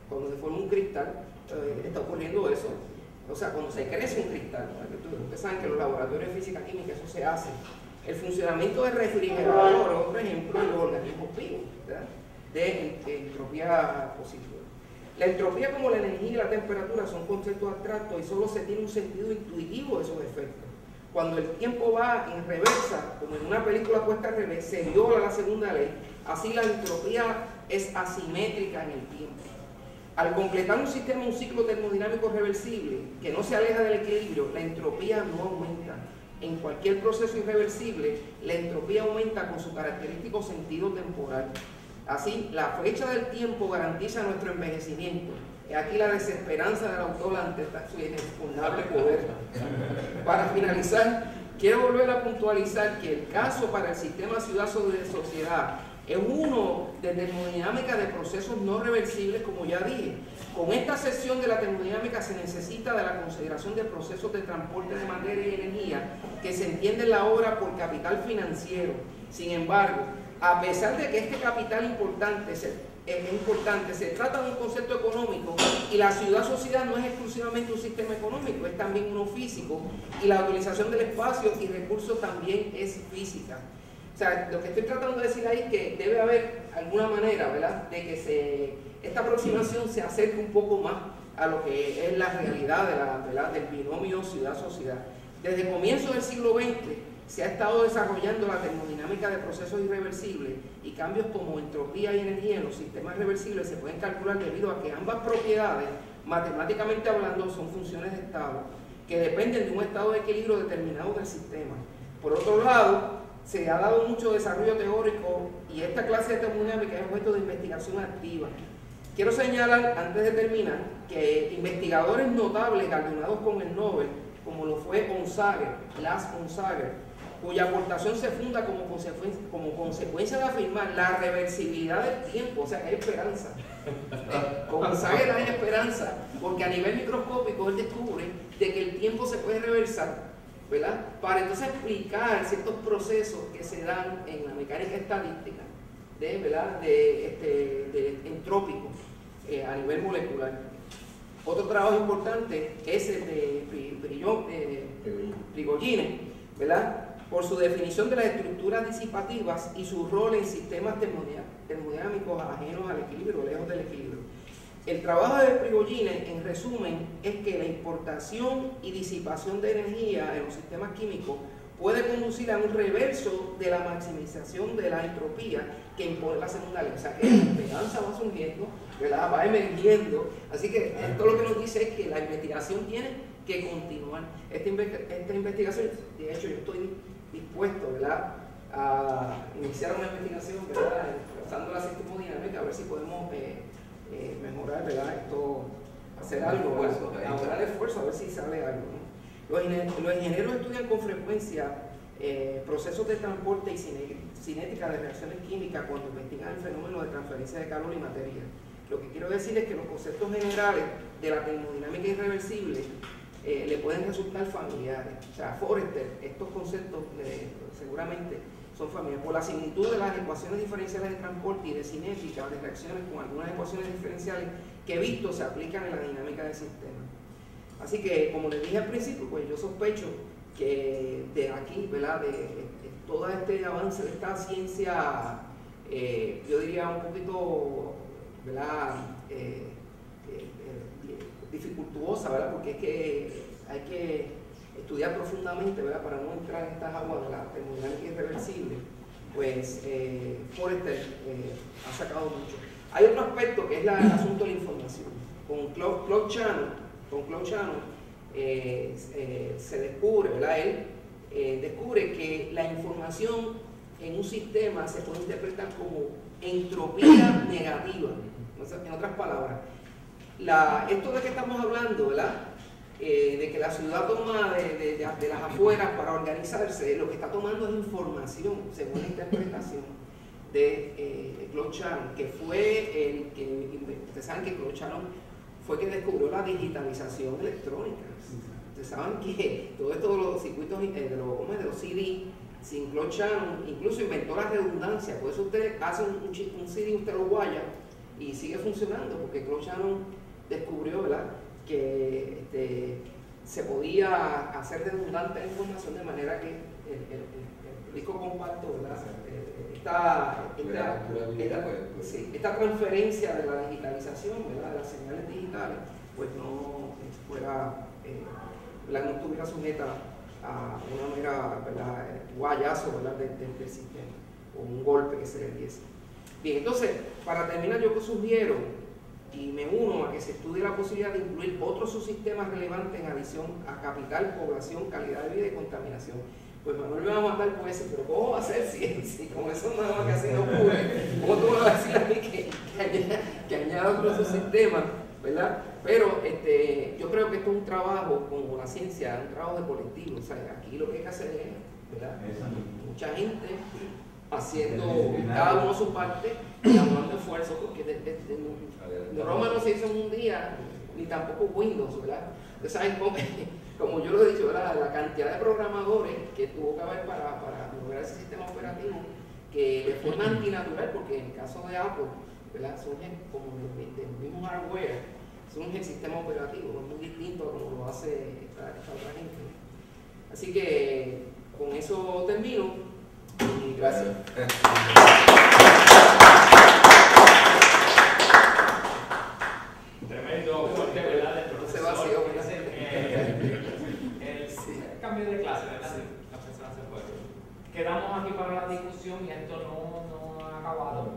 Cuando se forma un cristal, está ocurriendo eso. O sea, cuando se crece un cristal, ustedes saben que en los laboratorios de física química eso se hace. El funcionamiento del refrigerador, otro ejemplo, de los organismos vivos, ¿verdad? De entropía positiva. La entropía, como la energía y la temperatura, son conceptos abstractos y solo se tiene un sentido intuitivo de esos efectos. Cuando el tiempo va en reversa, como en una película puesta al revés, se viola la segunda ley. Así la entropía es asimétrica en el tiempo. Al completar un sistema, un ciclo termodinámico reversible que no se aleja del equilibrio, la entropía no aumenta. En cualquier proceso irreversible, la entropía aumenta con su característico sentido temporal. Así, la fecha del tiempo garantiza nuestro envejecimiento. Y aquí la desesperanza del autor ante su inexpugnable poder. Para finalizar, quiero volver a puntualizar que el caso para el sistema ciudad-sociedad es uno de termodinámica de procesos no reversibles, como ya dije. Con esta sección de la termodinámica se necesita de la consideración de procesos de transporte de materia y energía que se entiende en la obra por capital financiero. Sin embargo, a pesar de que este capital es importante, se trata de un concepto económico y la ciudad-sociedad no es exclusivamente un sistema económico, es también uno físico y la utilización del espacio y recursos también es física. O sea, lo que estoy tratando de decir ahí es que debe haber alguna manera, ¿verdad?, de que esta aproximación se acerque un poco más a lo que es la realidad del binomio ciudad-sociedad. Desde comienzos del siglo XX se ha estado desarrollando la termodinámica de procesos irreversibles y cambios como entropía y energía en los sistemas reversibles se pueden calcular debido a que ambas propiedades, matemáticamente hablando, son funciones de estado que dependen de un estado de equilibrio determinado del sistema. Por otro lado, se ha dado mucho desarrollo teórico y esta clase de termodinámica es objeto de investigación activa. Quiero señalar, antes de terminar, que investigadores notables galardonados con el Nobel, como lo fue Lars Onsager, cuya aportación se funda como consecuencia de afirmar la reversibilidad del tiempo, o sea que hay esperanza. Con Onsager hay esperanza, porque a nivel microscópico él descubre de que el tiempo se puede reversar, ¿verdad?, para entonces explicar ciertos procesos que se dan en la mecánica estadística, ¿verdad?, de entrópico a nivel molecular. Otro trabajo importante es el de Prigogine, ¿verdad?, por su definición de las estructuras disipativas y su rol en sistemas termodinámicos ajenos al equilibrio, lejos del equilibrio. El trabajo de Prigogine, en resumen, es que la importación y disipación de energía en los sistemas químicos puede conducir a un reverso de la maximización de la entropía que impone la segunda ley. O sea, que la esperanza va surgiendo, ¿verdad?, va emergiendo. Así que esto lo que nos dice es que la investigación tiene que continuar. Esta investigación, de hecho, yo estoy dispuesto, ¿verdad?, a iniciar una investigación, ¿verdad?, usando la termodinámica, a ver si podemos mejorar, ¿verdad?, esto, hacer algo, ahorrar esfuerzo, a ver si sale algo, ¿no? Los ingenieros estudian con frecuencia procesos de transporte y cinética de reacciones químicas cuando investigan el fenómeno de transferencia de calor y materia. Lo que quiero decir es que los conceptos generales de la termodinámica irreversible le pueden resultar familiares. O sea, Forster, estos conceptos seguramente son familias. Por la similitud de las ecuaciones diferenciales de transporte y de cinética, de reacciones con algunas ecuaciones diferenciales que he visto se aplican en la dinámica del sistema. Así que, como les dije al principio, pues yo sospecho que de aquí, ¿verdad?, de todo este avance de esta ciencia, yo diría un poquito, ¿verdad?, dificultuosa, ¿verdad?, porque es que hay que estudiar profundamente, ¿verdad?, para no entrar en estas aguas de la termodinámica irreversible. Pues Forrester ha sacado mucho. Hay otro aspecto que es el asunto de la información. Con Claude Shannon se descubre, ¿verdad?, él descubre que la información en un sistema se puede interpretar como entropía negativa. En otras palabras, esto de que estamos hablando, ¿verdad?, de que la ciudad toma de las afueras para organizarse, lo que está tomando es información, según la interpretación de Claude Shannon, que fue el que, ustedes saben que Claude Shannon fue quien descubrió la digitalización electrónica. Ustedes saben que todo esto de los circuitos de los CD, sin Claude Shannon, incluso inventó la redundancia. Por eso usted hace un CD, usted lo guaya y sigue funcionando, porque Claude Shannon descubrió, ¿verdad?, que se podía hacer redundante la información de manera que el disco compacto, ¿verdad?, esta transferencia de la digitalización, ¿verdad?, de las señales digitales, pues no fuera, no estuviera sujeta a una mera, ¿verdad?, guayazo, ¿verdad?, del sistema, o un golpe que se le diese. Bien, entonces, para terminar, yo sugiero y me uno a que se estudie la posibilidad de incluir otros subsistemas relevantes en adición a capital, población, calidad de vida y contaminación. Pues Manuel me va a matar por eso, pero ¿cómo va a ser si con eso nada más que así no ocurre? ¿Cómo tú me vas a decir a mí que añada otros subsistemas, ¿verdad? Pero yo creo que esto es un trabajo, como la ciencia, un trabajo de colectivo. O sea, aquí lo que hay que hacer es, ¿verdad?, mucha gente haciendo cada uno su parte y hablando esfuerzo, porque Roma no se hizo en un día, ni tampoco Windows, ¿verdad? Ustedes saben como yo lo he dicho, ¿verdad?, la cantidad de programadores que tuvo que haber para lograr ese sistema operativo, que de forma antinatural, porque en el caso de Apple, ¿verdad?, surgen como del mismo hardware, surge el sistema operativo, es muy distinto a como lo hace esta otra gente. Así que con eso termino. Y gracias. Tremendo corte, ¿verdad?, del profesor. Vacío, el cambio de clase, ¿verdad? Sí. La persona se fue. Quedamos aquí para la discusión y esto no ha acabado.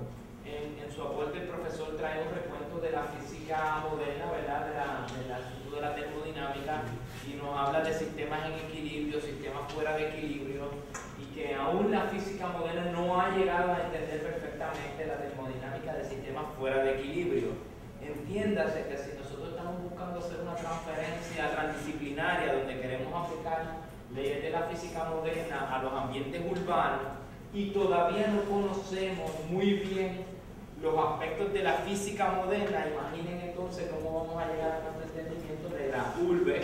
En su aporte el profesor trae un recuento de la física moderna, ¿verdad?, del asunto de la termodinámica, y nos habla de sistemas en equilibrio, sistemas fuera de equilibrio, y que aún la física moderna no ha llegado a entender perfectamente la termodinámica de sistemas fuera de equilibrio. Entiéndase que si nosotros estamos buscando hacer una transferencia transdisciplinaria donde queremos aplicar leyes de la física moderna a los ambientes urbanos y todavía no conocemos muy bien los aspectos de la física moderna, imaginen entonces cómo vamos a llegar a nuestro entendimiento de la urbe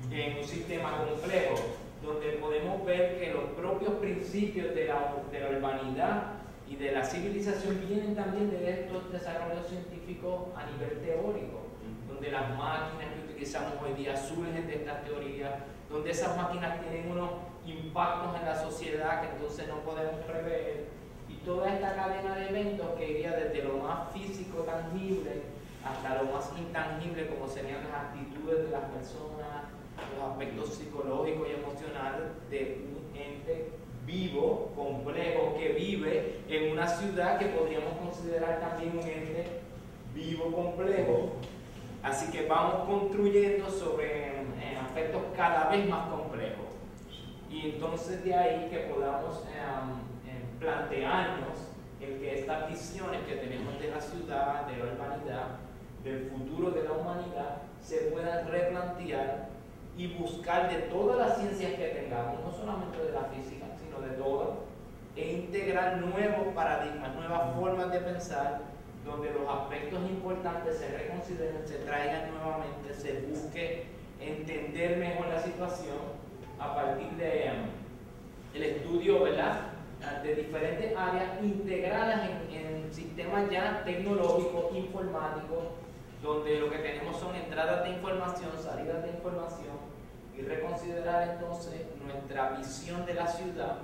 en un sistema complejo, donde podemos ver que los propios principios de la urbanidad y de la civilización vienen también de estos desarrollos científicos a nivel teórico, donde las máquinas que utilizamos hoy día surgen de estas teorías, donde esas máquinas tienen unos impactos en la sociedad que entonces no podemos prever, y toda esta cadena de eventos que iría desde lo más físico tangible hasta lo más intangible, como serían las actitudes de las personas, los aspectos psicológicos y emocionales de un ente vivo, complejo, que vive en una ciudad que podríamos considerar también un ente vivo, complejo. Así que vamos construyendo sobre aspectos cada vez más complejos. Y entonces de ahí que podamos plantearnos el que estas visiones que tenemos de la ciudad, de la urbanidad, del futuro de la humanidad, se puedan replantear y buscar de todas las ciencias que tengamos, no solamente de la física, sino de todas, e integrar nuevos paradigmas, nuevas formas de pensar, donde los aspectos importantes se reconsideren, se traigan nuevamente, se busque entender mejor la situación a partir de el estudio, ¿verdad?, de diferentes áreas integradas en sistemas ya tecnológicos, informáticos, donde lo que tenemos son entradas de información, salidas de información, y reconsiderar entonces nuestra visión de la ciudad,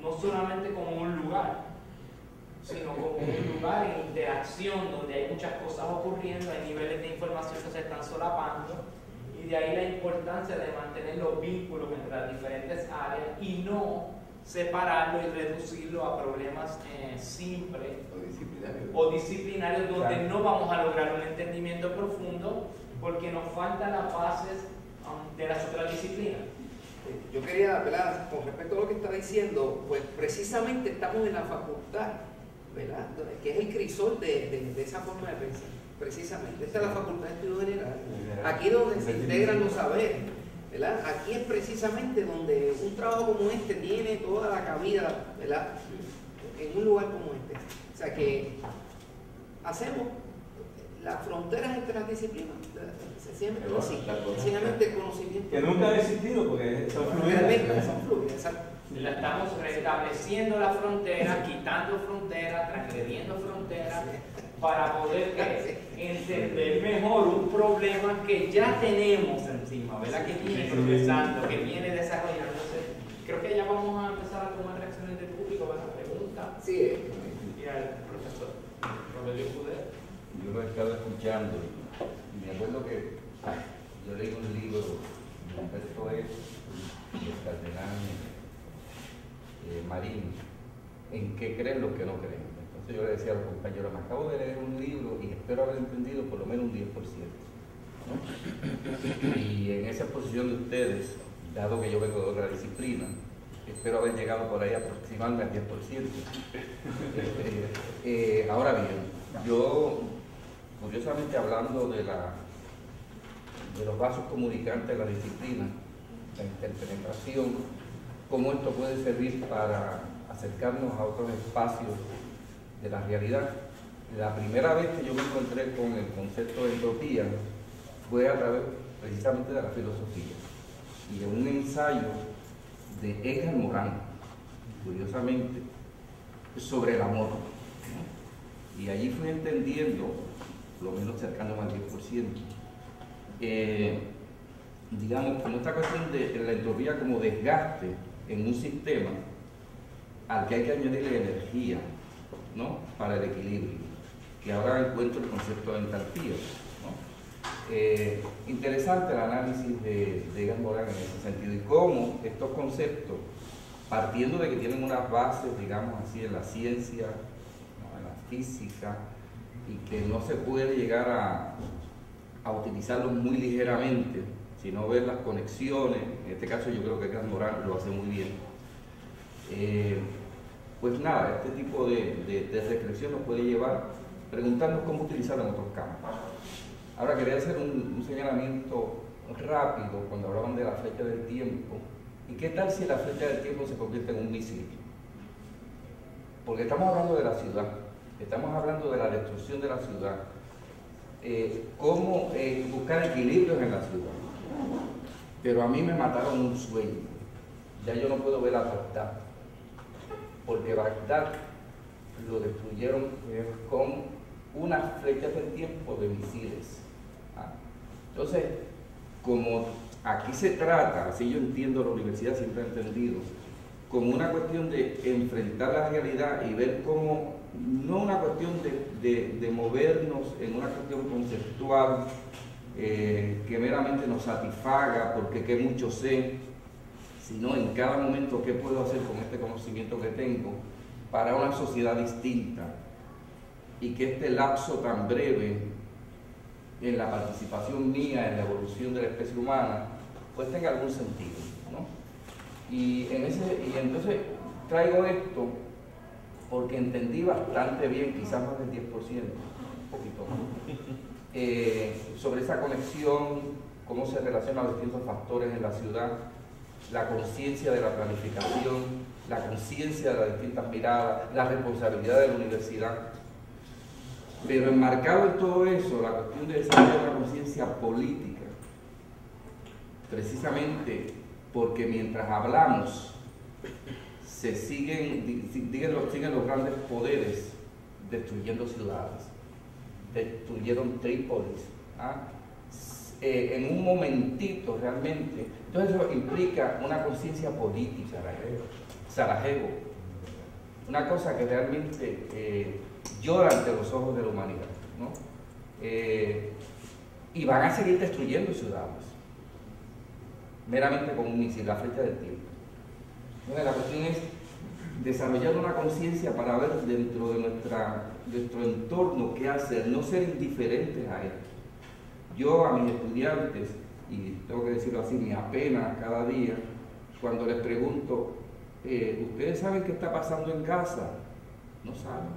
no solamente como un lugar, sino como un lugar en interacción donde hay muchas cosas ocurriendo, hay niveles de información que se están solapando, y de ahí la importancia de mantener los vínculos entre las diferentes áreas y no separarlo y reducirlo a problemas simples o disciplinarios donde no vamos a lograr un entendimiento profundo porque nos faltan las bases de las otras disciplinas. Yo quería, ¿verdad?, con respecto a lo que está diciendo, pues precisamente estamos en la facultad, ¿verdad?, que es el crisol de esa forma de pensar. Precisamente, esta es la Facultad de Estudios Generales, aquí donde se integran los saberes, ¿verdad? Aquí es precisamente donde un trabajo como este tiene toda la cabida, ¿verdad?, en un lugar como este. O sea que hacemos las fronteras entre las disciplinas, sencillamente el conocimiento. Que nunca ha existido porque son fluidas. Realmente son fluidas, exacto. La estamos restableciendo la frontera, quitando fronteras, transgrediendo fronteras, para poder entender mejor un problema que ya tenemos encima, ¿verdad? Que viene progresando, que viene desarrollándose. Creo que ya vamos a empezar a tomar reacciones del público para la pregunta. Sí. Y al profesor Rogelio Escudero. Yo lo he estado escuchando y me acuerdo que yo leí un libro de Humberto y el cardenal Marín, en qué creen los que no creen. Entonces yo le decía a los compañeros, me acabo de leer un libro y espero haber entendido por lo menos un 10%, ¿no? Y en esa exposición de ustedes, dado que yo vengo de otra disciplina, espero haber llegado por ahí aproximadamente al 10%. Ahora bien, yo, curiosamente hablando de los vasos comunicantes de la disciplina, la interpenetración, cómo esto puede servir para acercarnos a otros espacios de la realidad. La primera vez que yo me encontré con el concepto de entropía fue a través precisamente de la filosofía y en un ensayo de Edgar Morin, curiosamente, sobre el amor, ¿no? Y allí fui entendiendo, lo menos cercano al 10%, digamos, como esta cuestión de la entropía como desgaste en un sistema al que hay que añadirle energía, ¿no?, para el equilibrio, que ahora encuentro el concepto de entalpía, ¿no? Interesante el análisis de Edgar Morin en ese sentido y cómo estos conceptos, partiendo de que tienen unas bases, digamos así, en la ciencia, ¿no?, en la física, y que no se puede llegar a utilizarlos muy ligeramente, sino ver las conexiones. En este caso yo creo que Edgar Morin lo hace muy bien. Pues nada, este tipo de reflexión nos puede llevar a preguntarnos cómo utilizarlo en otros campos. Ahora quería hacer un señalamiento rápido cuando hablaban de la flecha del tiempo. ¿Y qué tal si la flecha del tiempo se convierte en un misil? Porque estamos hablando de la ciudad, estamos hablando de la destrucción de la ciudad, cómo buscar equilibrios en la ciudad. Pero a mí me mataron un sueño, ya yo no puedo ver a Bagdad, porque Bagdad lo destruyeron con unas flechas del tiempo de misiles. Entonces, como aquí se trata, así yo entiendo, la universidad siempre ha entendido, como una cuestión de enfrentar la realidad y ver cómo, no una cuestión de movernos en una cuestión conceptual que meramente nos satisfaga porque qué mucho sé, sino en cada momento qué puedo hacer con este conocimiento que tengo para una sociedad distinta y que este lapso tan breve en la participación mía en la evolución de la especie humana pues tenga algún sentido, ¿no? Y entonces traigo esto porque entendí bastante bien, quizás más del 10%, un poquito más, sobre esa conexión, cómo se relacionan los distintos factores en la ciudad, la conciencia de la planificación, la conciencia de las distintas miradas, la responsabilidad de la universidad. Pero enmarcado en todo eso, la cuestión de desarrollar una conciencia política, precisamente porque mientras hablamos, siguen los grandes poderes destruyendo ciudades, destruyeron Trípolis, en un momentito realmente. Entonces eso implica una conciencia política, Sarajevo, una cosa que realmente llora ante los ojos de la humanidad, ¿no? Y van a seguir destruyendo ciudades, meramente con un misil, la flecha del tiempo. Entonces, la cuestión es desarrollar una conciencia para ver dentro de nuestro entorno qué hacer, no ser indiferentes a él. Yo a mis estudiantes, y tengo que decirlo así, me apena cada día cuando les pregunto, ¿ustedes saben qué está pasando en casa? No saben.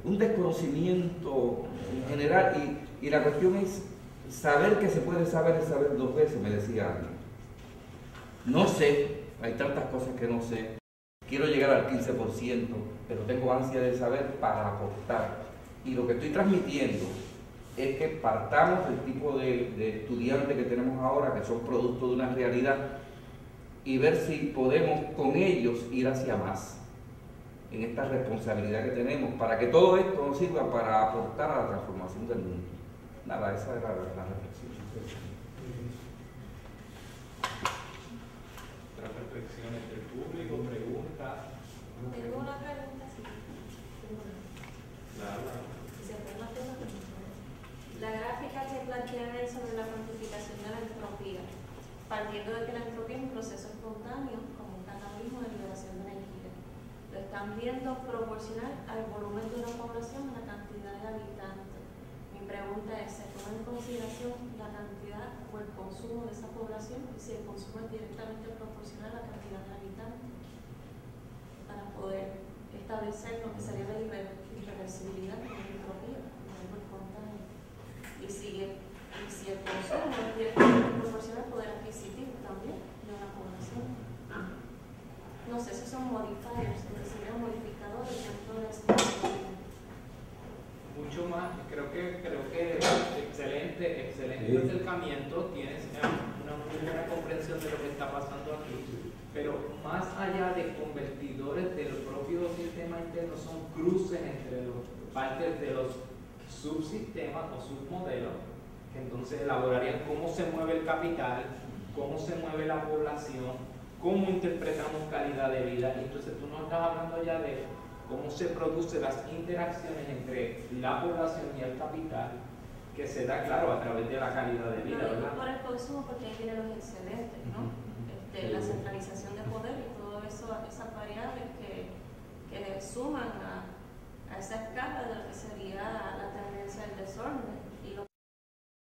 Un desconocimiento en general, y la cuestión es saber que se puede saber es saber dos veces, me decía alguien. No sé, hay tantas cosas que no sé, quiero llegar al 15%, pero tengo ansia de saber para aportar. Y lo que estoy transmitiendo es que partamos del tipo de estudiantes que tenemos ahora, que son producto de una realidad, y ver si podemos con ellos ir hacia más en esta responsabilidad que tenemos, para que todo esto nos sirva para aportar a la transformación del mundo. Nada, esa era la reflexión. Otras reflexiones del público, preguntas. Tengo una pregunta, sí. Claro. La gráfica que plantean ahí sobre la cuantificación de la entropía, partiendo de que la entropía es un proceso espontáneo, como un catabolismo de liberación de energía. Lo están viendo proporcional al volumen de una población, a la cantidad de habitantes. Mi pregunta es, ¿se toma en consideración la cantidad o el consumo de esa población? Y si el consumo es directamente proporcional a la cantidad de habitantes, para poder establecer lo que sería la irreversibilidad de la entropía, el contagio. Y si el consumo es directamente proporcional al poder adquisitivo también de una población. No sé si son modifiers, que serían modificadores dentro de este problema. Mucho más, creo que excelente acercamiento, tienes una muy buena comprensión de lo que está pasando aquí, pero más allá de convertidores del propio sistema interno, son cruces entre los partes de los subsistemas o submodelos, que entonces elaborarían cómo se mueve el capital, cómo se mueve la población, cómo interpretamos calidad de vida. Y entonces tú nos estás hablando ya de cómo se producen las interacciones entre la población y el capital, que se da, claro, a través de la calidad de vida, no ¿verdad? por el consumo, porque ahí vienen los excedentes, ¿no? La centralización de poder y